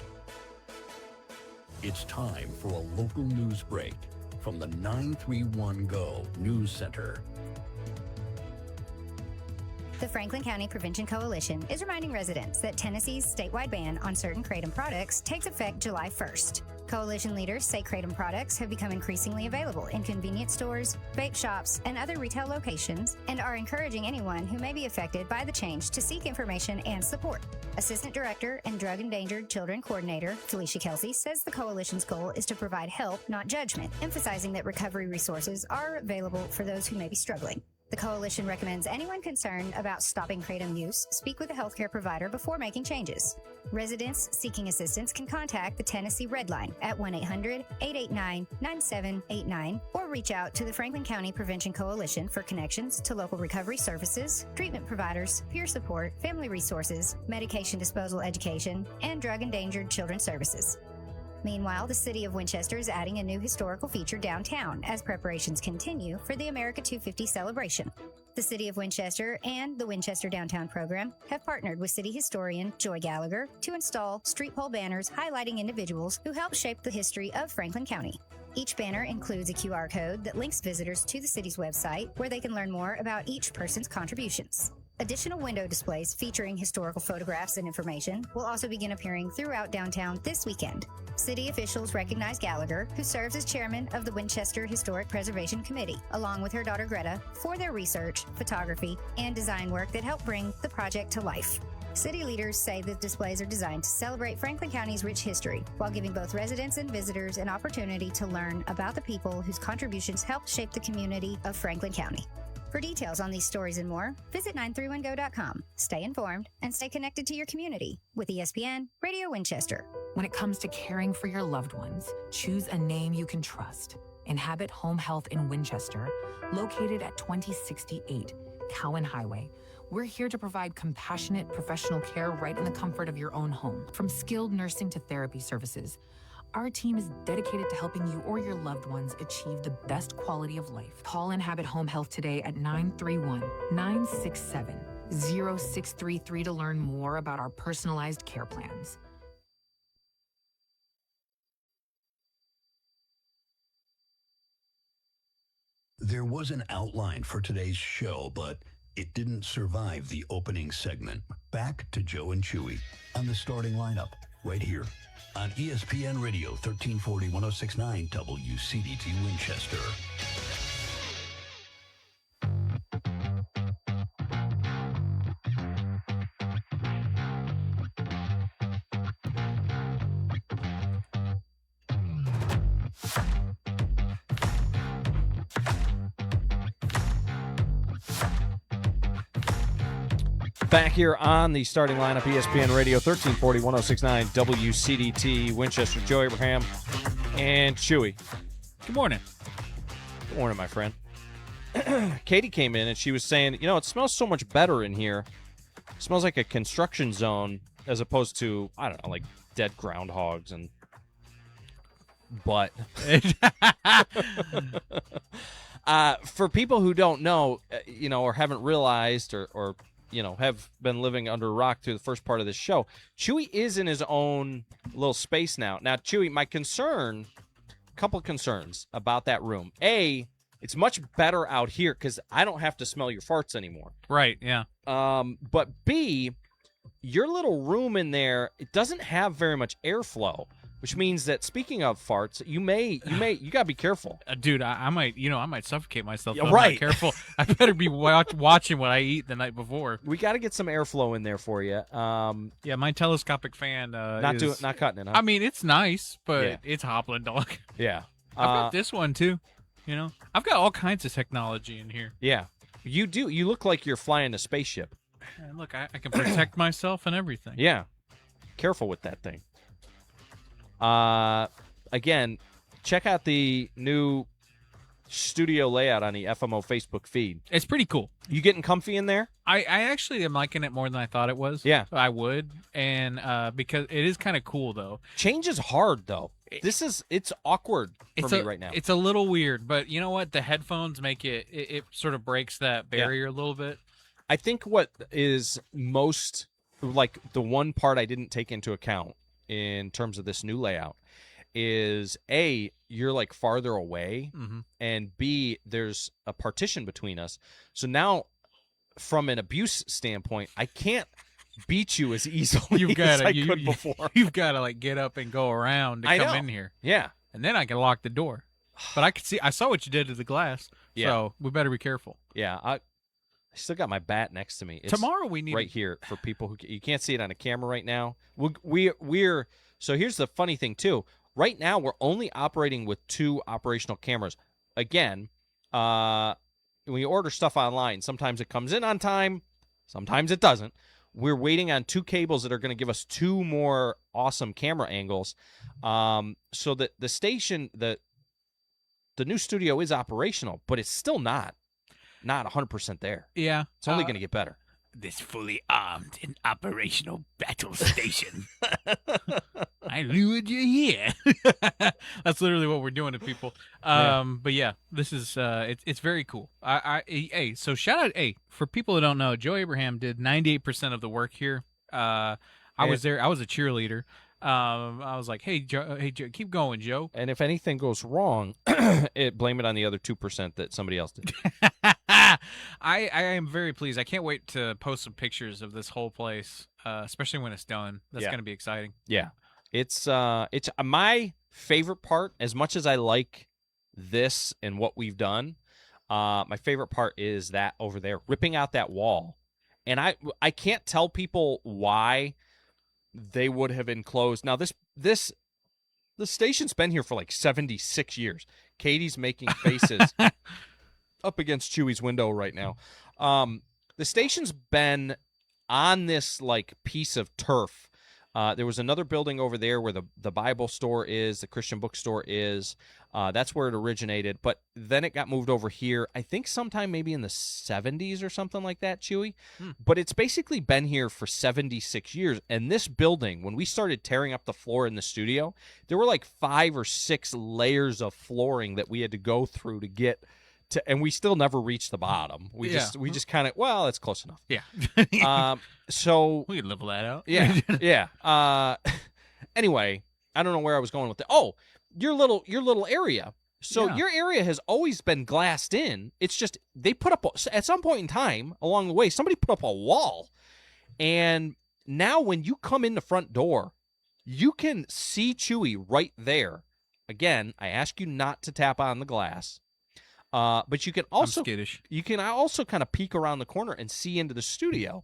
It's time for a local news break from the 931 Go News Center. The Franklin County Prevention Coalition is reminding residents that Tennessee's statewide ban on certain Kratom products takes effect July 1st. Coalition leaders say Kratom products have become increasingly available in convenience stores, vape shops, and other retail locations, and are encouraging anyone who may be affected by the change to seek information and support. Assistant Director and Drug Endangered Children Coordinator Felicia Kelsey says the coalition's goal is to provide help, not judgment, emphasizing that recovery resources are available for those who may be struggling. The coalition recommends anyone concerned about stopping Kratom use speak with a healthcare provider before making changes. Residents seeking assistance can contact the Tennessee Red Line at 1-800-889-9789 or reach out to the Franklin County Prevention Coalition for connections to local recovery services, treatment providers, peer support, family resources, medication disposal education, and drug endangered children services. Meanwhile, the city of Winchester is adding a new historical feature downtown as preparations continue for the America 250 celebration. The city of Winchester and the Winchester Downtown Program have partnered with city historian Joy Gallagher to install street pole banners highlighting individuals who helped shape the history of Franklin County. Each banner includes a QR code that links visitors to the city's website where they can learn more about each person's contributions. Additional window displays featuring historical photographs and information will also begin appearing throughout downtown this weekend. City officials recognize Gallagher, who serves as chairman of the Winchester Historic Preservation Committee, along with her daughter Greta, for their research, photography, and design work that helped bring the project to life. City leaders say the displays are designed to celebrate Franklin County's rich history, while giving both residents and visitors an opportunity to learn about the people whose contributions helped shape the community of Franklin County. For details on these stories and more, visit 931go.com. Stay informed and stay connected to your community with ESPN Radio Winchester. When it comes to caring for your loved ones, choose a name you can trust. Inhabit Home Health in Winchester, located at 2068 Cowan Highway. We're here to provide compassionate professional care right in the comfort of your own home. From skilled nursing to therapy services, our team is dedicated to helping you or your loved ones achieve the best quality of life. Call Inhabit Home Health today at 931-967-0633 to learn more about our personalized care plans. There was an outline for today's show, but it didn't survive the opening segment. Back to Joe and Chewy on the starting lineup right here on ESPN Radio 1340 1069 WCDT Winchester. Back here on the starting lineup, ESPN Radio 1340, 1069 WCDT, Winchester, Joe Abraham, and Chewy. Good morning. Good morning, my friend. Katie came in and she was saying, it smells so much better in here. It smells like a construction zone as opposed to, I don't know, like dead groundhogs and butt. For people who don't know, or haven't realized or have been living under a rock through the first part of this show, Chewy is in his own little space now. Now, Chewy, couple concerns about that room. A, it's much better out here because I don't have to smell your farts anymore. Right, yeah. But B, your little room in there, it doesn't have very much airflow, which means that speaking of farts, you gotta be careful. Dude, I might suffocate myself if right. I'm not careful. I better be watching what I eat the night before. We got to get some airflow in there for you. Yeah, my telescopic fan not cutting it, huh? I mean, it's nice, but it's hoppling, dog. Yeah. I've got this one, too. I've got all kinds of technology in here. Yeah. You do. You look like you're flying a spaceship. And look, I can protect myself and everything. Yeah. Careful with that thing. Again, check out the new studio layout on the FMO Facebook feed. It's pretty cool. You getting comfy in there? I actually am liking it more than I thought it was. Yeah. I would. And because it is kind of cool, though. Change is hard, though. It's awkward for me right now. It's a little weird, but you know what? The headphones make it sort of breaks that barrier a little bit. I think what is most, like, the one part I didn't take into account in terms of this new layout is A, you're like farther away, and B, there's a partition between us. So now, from an abuse standpoint, I can't beat you as easily as I could before. You've got to like get up and go around to come in here. Yeah. And then I can lock the door. But I saw what you did to the glass. Yeah. So we better be careful. Yeah. I still got my bat next to me. It's tomorrow we need right here for people who you can't see it on a camera right now. We're so here's the funny thing too. Right now we're only operating with 2 operational cameras. Again, when you order stuff online, sometimes it comes in on time, sometimes it doesn't. We're waiting on 2 cables that are going to give us 2 more awesome camera angles, so that the station, the new studio is operational, but it's still not 100% there. Yeah. It's only going to get better. This fully armed and operational battle station. I lured you here. That's literally what we're doing to people. But yeah, this is it's very cool. So shout out, for people who don't know, Joe Abraham did 98% of the work here. I was there. I was a cheerleader. I was like, hey Joe, keep going, Joe. And if anything goes wrong, blame it on the other 2% that somebody else did. I am very pleased. I can't wait to post some pictures of this whole place, especially when it's done. That's going to be exciting. Yeah. It's my favorite part. As much as I like this and what we've done, my favorite part is that over there, ripping out that wall. And I can't tell people why they would have enclosed. Now the station's been here for like 76 years. Katie's making faces up against Chewy's window right now. The station's been on this like piece of turf. There was another building over there where the Bible store is, the Christian bookstore is. That's where it originated. But then it got moved over here, I think sometime maybe in the 70s or something like that, Chewy. But it's basically been here for 76 years. And this building, when we started tearing up the floor in the studio, there were like 5 or 6 layers of flooring that we had to go through to get to, and we still never reached the bottom. We just kind of, well, it's close enough. Yeah. So we can level that out. Yeah. Yeah. Anyway, I don't know where I was going with that. Oh, your little area. So your area has always been glassed in. It's just they put up at some point in time along the way, somebody put up a wall, and now when you come in the front door, you can see Chewy right there. Again, I ask you not to tap on the glass. But you can also I'm skittish. You can also kind of peek around the corner and see into the studio,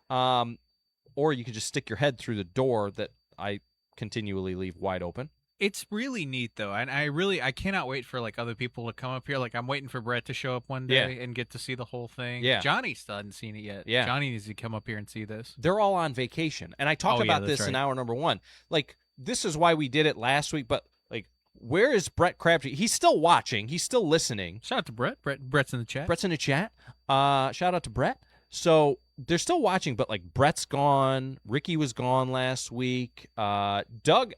or you can just stick your head through the door that I continually leave wide open. It's really neat though, and I cannot wait for like other people to come up here. Like I'm waiting for Brett to show up one day and get to see the whole thing. Yeah. Johnny still hasn't seen it yet. Yeah. Johnny needs to come up here and see this. They're all on vacation, and I talked about this in hour number 1. Like this is why we did it last week, but like where is Brett Crabtree? He's still watching. He's still listening. Shout out to Brett. Brett's in the chat. Brett's in the chat. Shout out to Brett. So they're still watching, but like Brett's gone. Ricky was gone last week. Doug,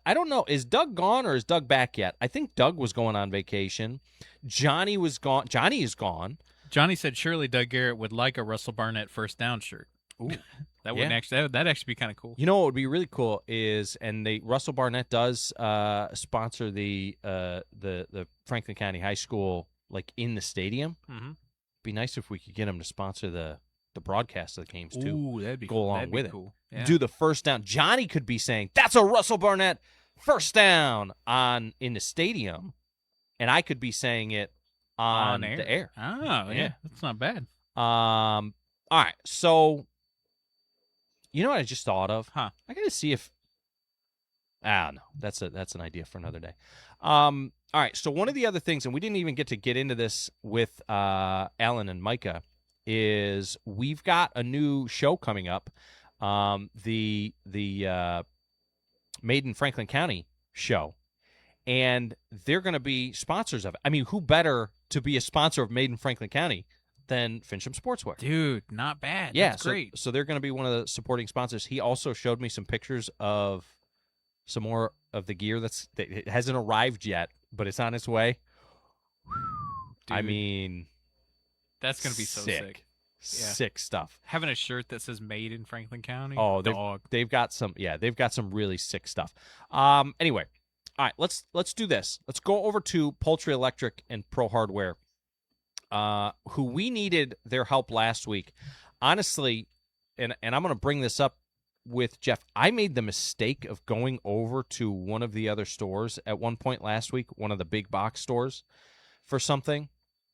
I don't know. Is Doug gone or is Doug back yet? I think Doug was going on vacation. Johnny was gone. Johnny is gone. Johnny said surely Doug Garrett would like a Russell Barnett first down shirt. Ooh, that wouldn't actually that'd actually be kind of cool. You know what would be really cool is, and Russell Barnett does sponsor the Franklin County High School like in the stadium. Mm-hmm. Be nice if we could get him to sponsor the broadcast of the games too. Ooh, that'd be go along that'd with be it. Cool. Yeah. Do the first down. Johnny could be saying that's a Russell Barnett first down in the stadium, and I could be saying it on the air. Oh, yeah, that's not bad. All right, so you know what I just thought of? Huh? I got to see if. No, that's an idea for another day. All right, so one of the other things, and we didn't even get into this with Alan and Micah, is we've got a new show coming up, the Made in Franklin County show, and they're going to be sponsors of it. I mean, who better to be a sponsor of Made in Franklin County than Fincham Sportswear? Dude, not bad. Yeah, that's great. So they're going to be one of the supporting sponsors. He also showed me some pictures of some more of the gear that it hasn't arrived yet, but it's on its way. Dude, I mean, that's going to be so sick. Sick stuff. Having a shirt that says "Made in Franklin County." Oh, dog. They've got some. Yeah, they've got some really sick stuff. Anyway, all right, let's do this. Let's go over to Poultry Electric and Pro Hardware, who we needed their help last week. Honestly, and I'm going to bring this up with Jeff. I made the mistake of going over to one of the other stores at one point last week, one of the big box stores, for something.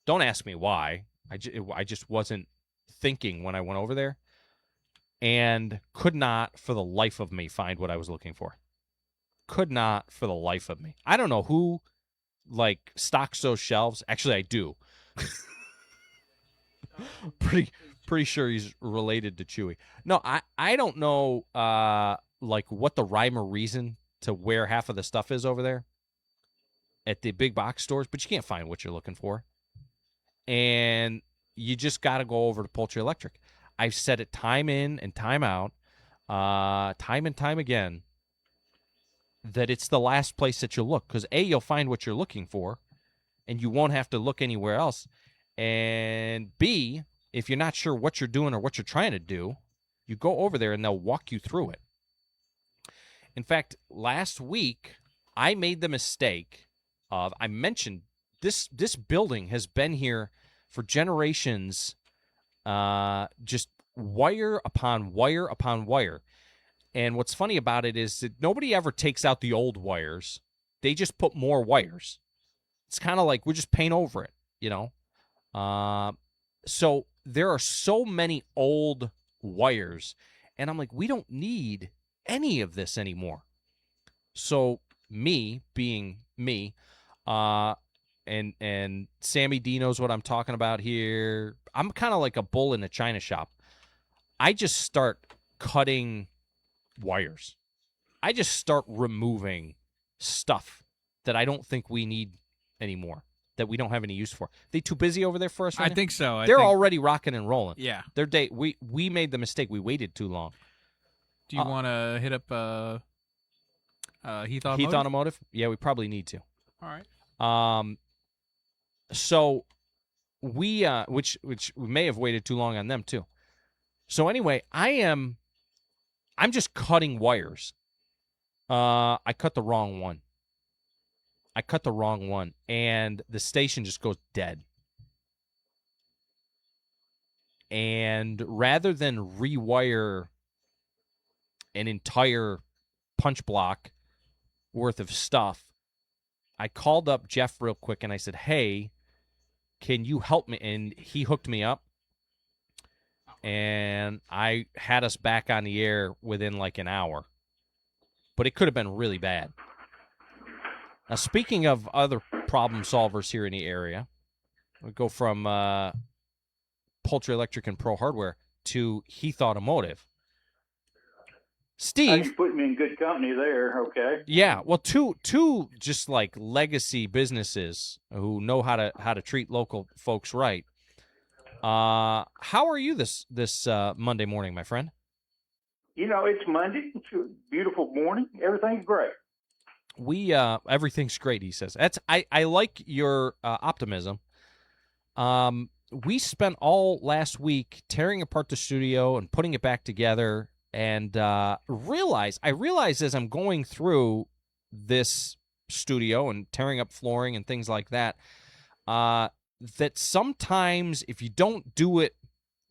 Don't ask me why. I just wasn't thinking when I went over there, and could not for the life of me find what I was looking for. Could not for the life of me. I don't know who like stocks those shelves. Actually, I do. Pretty sure he's related to Chewy. No, I don't know like what the rhyme or reason to where half of the stuff is over there at the big box stores, but you can't find what you're looking for. And you just got to go over to Poultry Electric. I've said it time in and time out, time and time again, that it's the last place that you'll look. Because A, you'll find what you're looking for, and you won't have to look anywhere else. And B, if you're not sure what you're doing or what you're trying to do, you go over there and they'll walk you through it. In fact, last week, I made the mistake of, I mentioned this building has been here for generations, just wire upon wire upon wire. And what's funny about it is that nobody ever takes out the old wires. They just put more wires. It's kind of like we just paint over it, you know? So there are so many old wires, and I'm like, we don't need any of this anymore. So me being me, and Sammy D knows what I'm talking about here. I'm kind of like a bull in a china shop. I just start cutting wires. I just start removing stuff that I don't think we need anymore, that we don't have any use for. They too busy over there for us right I now? think so. They're already rocking and rolling. Yeah. We made the mistake. We waited too long. Do you want to hit up Heath Automotive? Heath Automotive? Yeah, we probably need to. All right. So we which we may have waited too long on them too. So anyway, I'm just cutting wires. I cut the wrong one. And the station just goes dead. And rather than rewire an entire punch block worth of stuff, I called up Jeff real quick and I said, hey, can you help me? And he hooked me up. And I had us back on the air within like an hour. But it could have been really bad. Now, speaking of other problem solvers here in the area, we go from Poultry Electric and Pro Hardware to Heath Automotive. Steve, you put me in good company there. Okay. Yeah, well, two just like legacy businesses who know how to treat local folks right. How are you this Monday morning, my friend? It's Monday. It's a beautiful morning. Everything's great. Everything's great, he says. I like your optimism. We spent all last week tearing apart the studio and putting it back together, and I realized as I'm going through this studio and tearing up flooring and things like that, that sometimes if you don't do it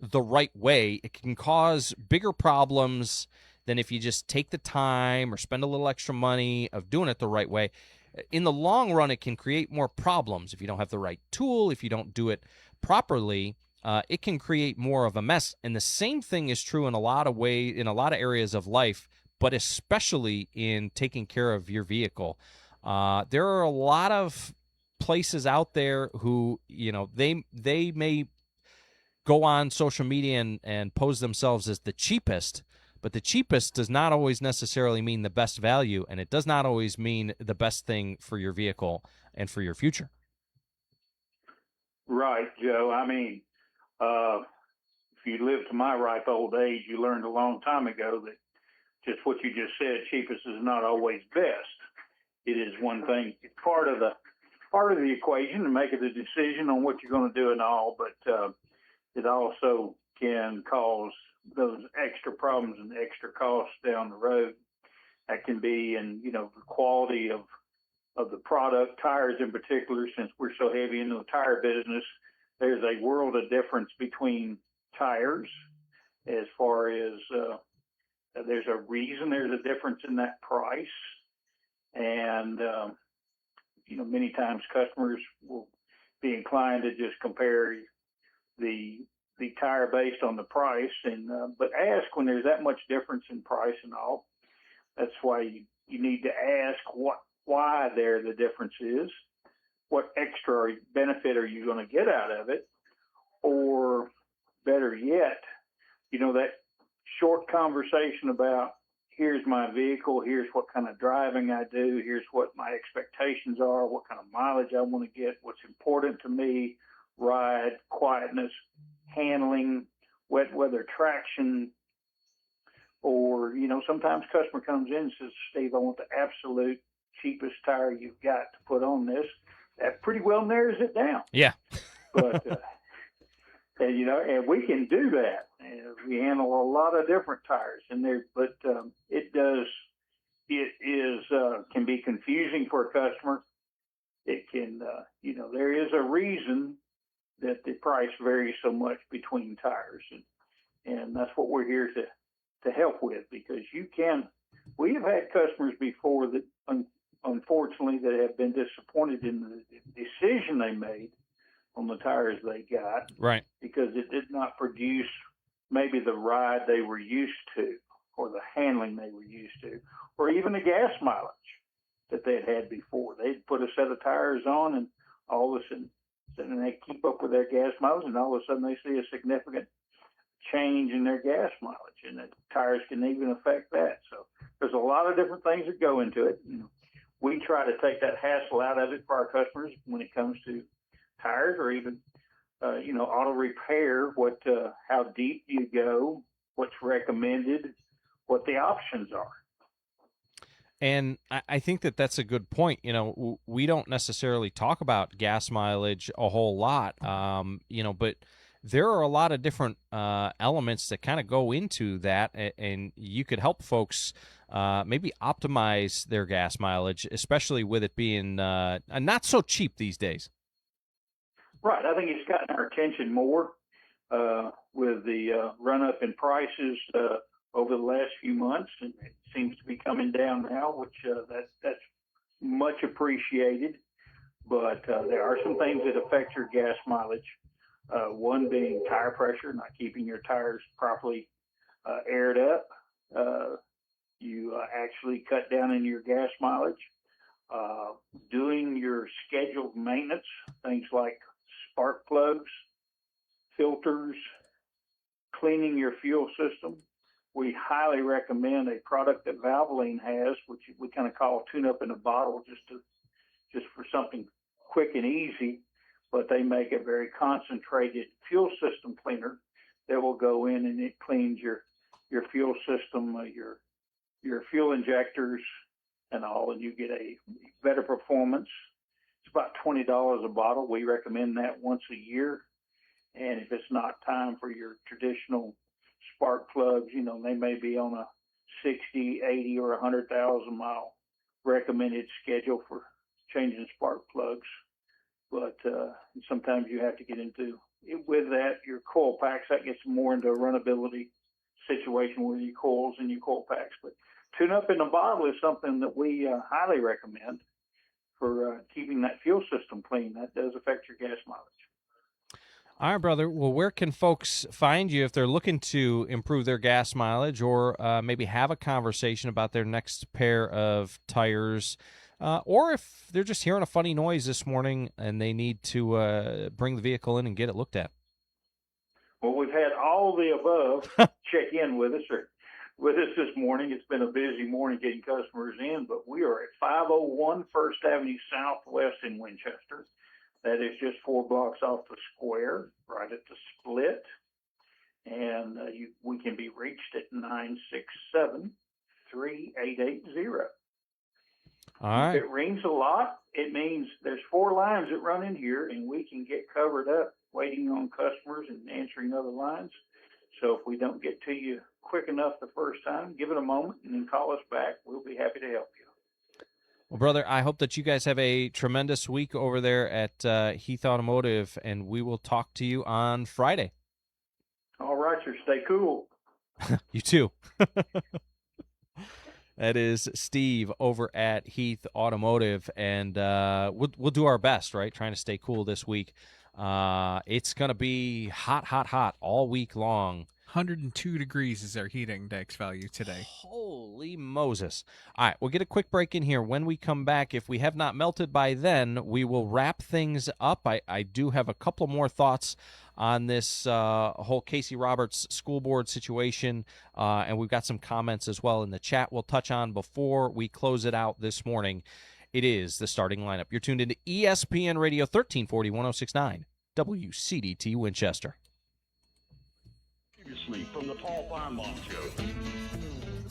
the right way, it can cause bigger problems than if you just take the time or spend a little extra money of doing it the right way. In the long run, it can create more problems if you don't have the right tool, if you don't do it properly. It can create more of a mess. And the same thing is true in a lot of areas of life, but especially in taking care of your vehicle. There are a lot of places out there who, they may go on social media and pose themselves as the cheapest, but the cheapest does not always necessarily mean the best value, and it does not always mean the best thing for your vehicle and for your future. Right, Joe. I mean, if you live to my ripe old age, you learned a long time ago that just what you just said, cheapest is not always best. It is one thing. It's part of the equation to make a decision on what you're going to do and all, but it also can cause those extra problems and extra costs down the road. That can be in, the quality of the product, tires in particular, since we're so heavy into the tire business. There's a world of difference between tires as far as there's a reason there's a difference in that price. And, many times customers will be inclined to just compare the tire based on the price, and but ask when there's that much difference in price and all. That's why you need to ask why the difference is, what extra benefit are you going to get out of it, or better yet, that short conversation about here's my vehicle, here's what kind of driving I do, here's what my expectations are, what kind of mileage I want to get, what's important to me, ride, quietness, handling, wet weather traction, or, sometimes customer comes in and says, Steve, I want the absolute cheapest tire you've got to put on this. That pretty well narrows it down. Yeah. But, and we can do that. We handle a lot of different tires in there, but can be confusing for a customer. It can, there is a reason that the price varies so much between tires, and that's what we're here to help with, because we have had customers before that unfortunately that have been disappointed in the decision they made on the tires they got, right? Because it did not produce maybe the ride they were used to, or the handling they were used to, or even the gas mileage that they had before. They'd put a set of tires on, and all of a sudden they keep up with their gas mileage, and all of a sudden they see a significant change in their gas mileage, and the tires can even affect that. So there's a lot of different things that go into it. We try to take that hassle out of it for our customers when it comes to tires, or even auto repair. How deep you go, what's recommended, what the options are. And I think that's a good point. We don't necessarily talk about gas mileage a whole lot, but there are a lot of different elements that kind of go into that, and you could help folks maybe optimize their gas mileage, especially with it being not so cheap these days. Right. I think it's gotten our attention more with the run-up in prices over the last few months, and it seems to be coming down now, which that's much appreciated. But there are some things that affect your gas mileage. One being tire pressure, not keeping your tires properly aired up. You actually cut down in your gas mileage. doing your scheduled maintenance, things like spark plugs, filters, cleaning your fuel system. We highly recommend a product that Valvoline has, which we kind of call tune-up in a bottle, just for something quick and easy. But they make a very concentrated fuel system cleaner that will go in and it cleans your fuel system, your fuel injectors, and all, and you get a better performance. It's about $20 a bottle. We recommend that once a year. And if it's not time for your traditional spark plugs, they may be on a 60, 80, or 100,000 mile recommended schedule for changing spark plugs. But sometimes you have to get into it with that. Your coil packs, that gets more into a runnability situation with your coils and your coil packs. But tune up in a bottle is something that we highly recommend for keeping that fuel system clean. That does affect your gas mileage. All right, brother. Well, where can folks find you if they're looking to improve their gas mileage or maybe have a conversation about their next pair of tires, or if they're just hearing a funny noise this morning and they need to bring the vehicle in and get it looked at? Well, we've had all the above check in with us this morning. It's been a busy morning getting customers in, but we are at 501 First Avenue Southwest in Winchester. That is just 4 blocks off the square, right at the split. And we can be reached at 967-3880. All right. If it rings a lot, it means there's 4 lines that run in here, and we can get covered up waiting on customers and answering other lines. So if we don't get to you quick enough the first time, give it a moment and then call us back. We'll be happy to help you. Well, brother, I hope that you guys have a tremendous week over there at Heath Automotive, and we will talk to you on Friday. All right, sir. Stay cool. You too. That is Steve over at Heath Automotive, and we'll do our best, right, trying to stay cool this week. It's going to be hot all week long. 102 degrees is our heat index value today. Holy Moses. All right, we'll get a quick break in here. When we come back, if we have not melted by then, we will wrap things up. I do have a couple more thoughts on this whole Casey Roberts school board situation, and we've got some comments as well in the chat we'll touch on before we close it out this morning. It is the starting lineup. You're tuned into ESPN Radio 1340 1069 WCDT Winchester. From the Paul Feinbaum Show.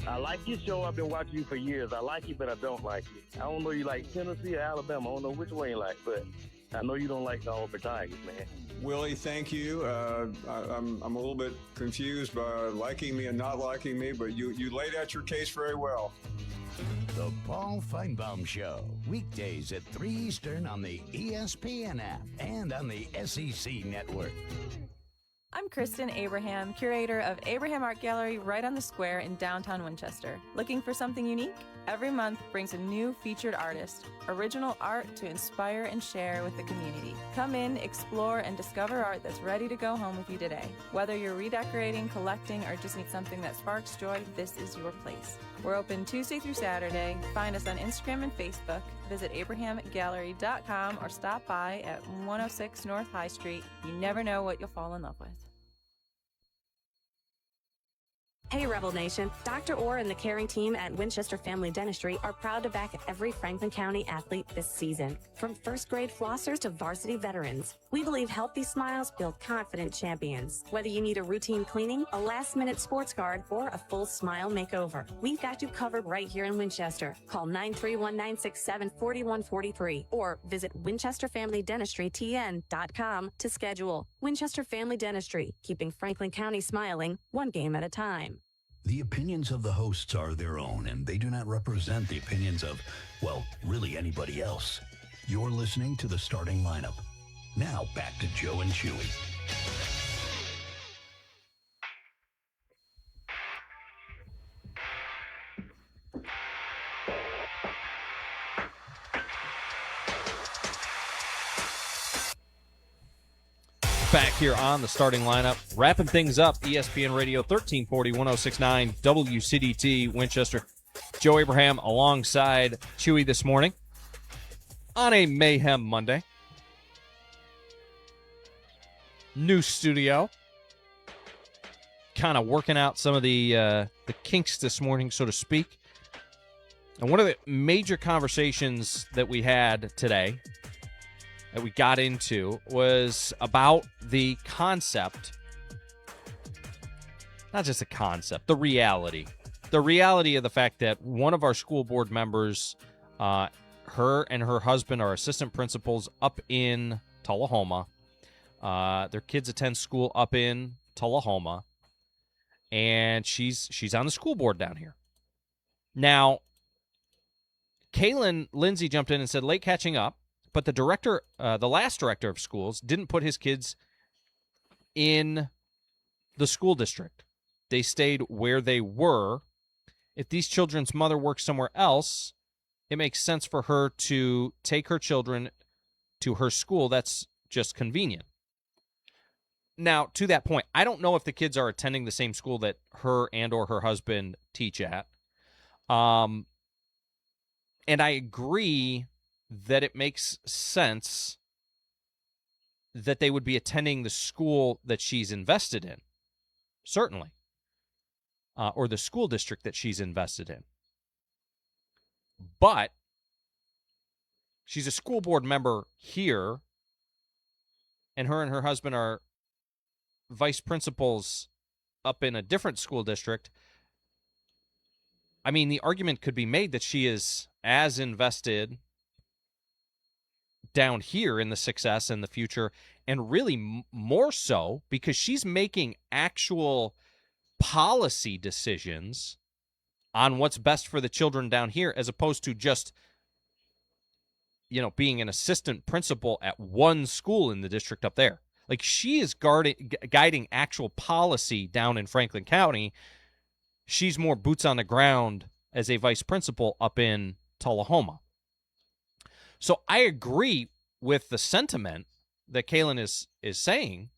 I like your show. I've been watching you for years. I like you, but I don't like you. I don't know you like Tennessee or Alabama. I don't know which one you like, but I know you don't like the Auburn Tigers, man. Willie, thank you. I'm a little bit confused by liking me and not liking me, but you laid out your case very well. The Paul Feinbaum Show, weekdays at 3 Eastern on the ESPN app and on the SEC Network. I'm Kristen Abraham, curator of Abraham Art Gallery right on the square in downtown Winchester. Looking for something unique? Every month brings a new featured artist, original art to inspire and share with the community. Come in, explore, and discover art that's ready to go home with you today. Whether you're redecorating, collecting, or just need something that sparks joy, this is your place. We're open Tuesday through Saturday. Find us on Instagram and Facebook. Visit abrahamgallery.com or stop by at 106 North High Street. You never know what you'll fall in love with. Hey Rebel Nation, Dr. Orr and the caring team at Winchester Family Dentistry are proud to back every Franklin County athlete this season. From first grade flossers to varsity veterans, we believe healthy smiles build confident champions. Whether you need a routine cleaning, a last minute sports card, or a full smile makeover, we've got you covered right here in Winchester. Call 931-967-4143 or visit WinchesterFamilyDentistryTN.com to schedule. Winchester Family Dentistry, keeping Franklin County smiling one game at a time. The opinions of the hosts are their own, and they do not represent the opinions of, well, really anybody else. You're listening to the starting lineup. Now back to Joe and Chewy. Back here on the starting lineup, wrapping things up, ESPN Radio 1340 1069 WCDT Winchester. Joe Abraham alongside Chewy this morning. on a Mayhem Monday. New studio. Kind of working out some of the kinks this morning, so to speak. And one of the major conversations that we had today, that we got into, was about the concept, not just a concept, the reality. The reality of the fact that one of our school board members, her and her husband are assistant principals up in Tullahoma. Their kids attend school up in Tullahoma, and she's on the school board down here. Now, Kaylin Lindsay jumped in and said, late catching up, but the last director of schools didn't put his kids in the school district. They stayed where they were. If these children's mother works somewhere else, it makes sense for her to take her children to her school. That's just convenient. Now, to that point, I don't know if the kids are attending the same school that her and or her husband teach at. And I agree that it makes sense that they would be attending the school that she's invested in, certainly, or the school district that she's invested in. But she's a school board member here, and her husband are vice principals up in a different school district. I mean, the argument could be made that she is as invested down here in the success and the future, and really more so because she's making actual policy decisions on what's best for the children down here, as opposed to just, being an assistant principal at one school in the district up there. Like, she is guiding actual policy down in Franklin County. She's more boots on the ground as a vice principal up in Tullahoma. So I agree with the sentiment that Kaylin is saying,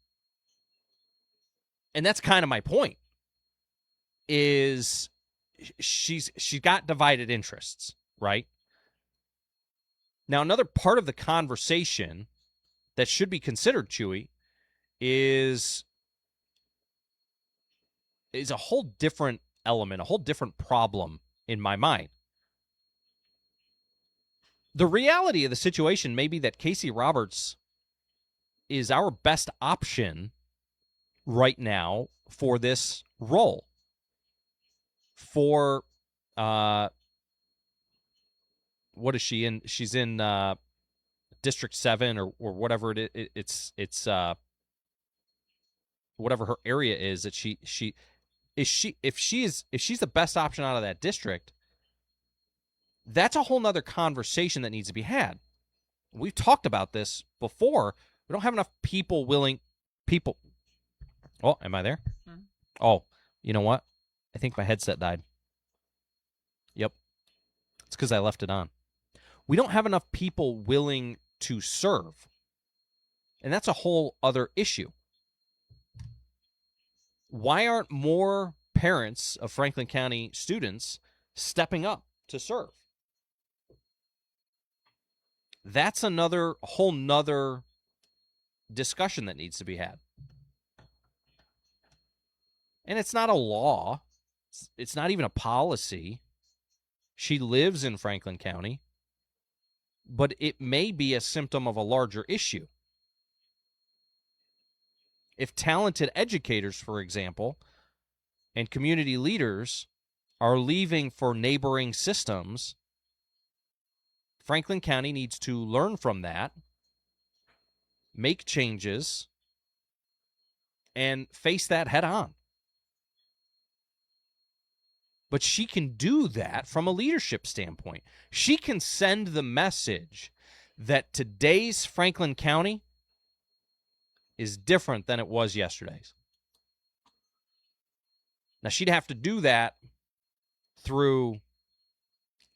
and that's kind of my point, is she's got divided interests, right? Now, another part of the conversation that should be considered, Chewy, is a whole different element, a whole different problem in my mind. The reality of the situation may be that Casey Roberts is our best option right now for this role. For, what is she in? She's in District 7 or whatever it's whatever her area is that if she's the best option out of that district, that's a whole nother conversation that needs to be had. We've talked about this before. We don't have enough people. Oh, am I there? Mm-hmm. Oh, you know what? I think my headset died. Yep. It's because I left it on. We don't have enough people willing to serve. And that's a whole other issue. Why aren't more parents of Franklin County students stepping up to serve? That's another whole nother discussion that needs to be had. And it's not a law. It's not even a policy. She lives in Franklin County. But it may be a symptom of a larger issue. If talented educators, for example, and community leaders are leaving for neighboring systems, Franklin County needs to learn from that, make changes, and face that head on. But she can do that from a leadership standpoint. She can send the message that today's Franklin County is different than it was yesterday's. Now, she'd have to do that through,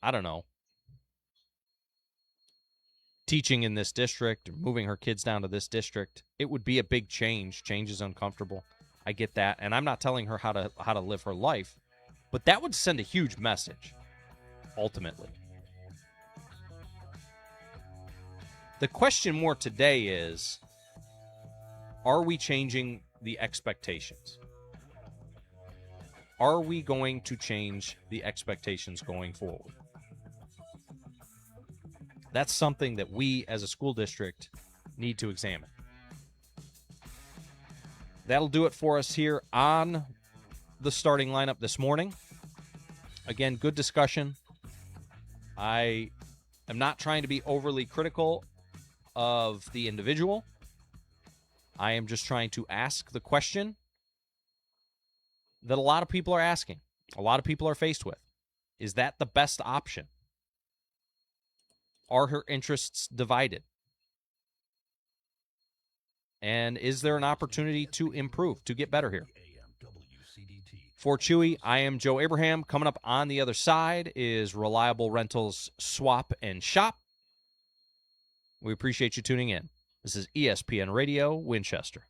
I don't know, teaching in this district or moving her kids down to this district. It would be a big change. Change is uncomfortable. I get that. And I'm not telling her how to live her life. But that would send a huge message, ultimately. The question more today is, are we changing the expectations? Are we going to change the expectations going forward? That's something that we as a school district need to examine. That'll do it for us here on the starting lineup this morning. Again, good discussion. I am not trying to be overly critical of the individual. I am just trying to ask the question that a lot of people are asking, a lot of people are faced with. Is that the best option? Are her interests divided? And is there an opportunity to improve, to get better here? For Chewy, I am Joe Abraham. Coming up on the other side is Reliable Rentals Swap and Shop. We appreciate you tuning in. This is ESPN Radio Winchester.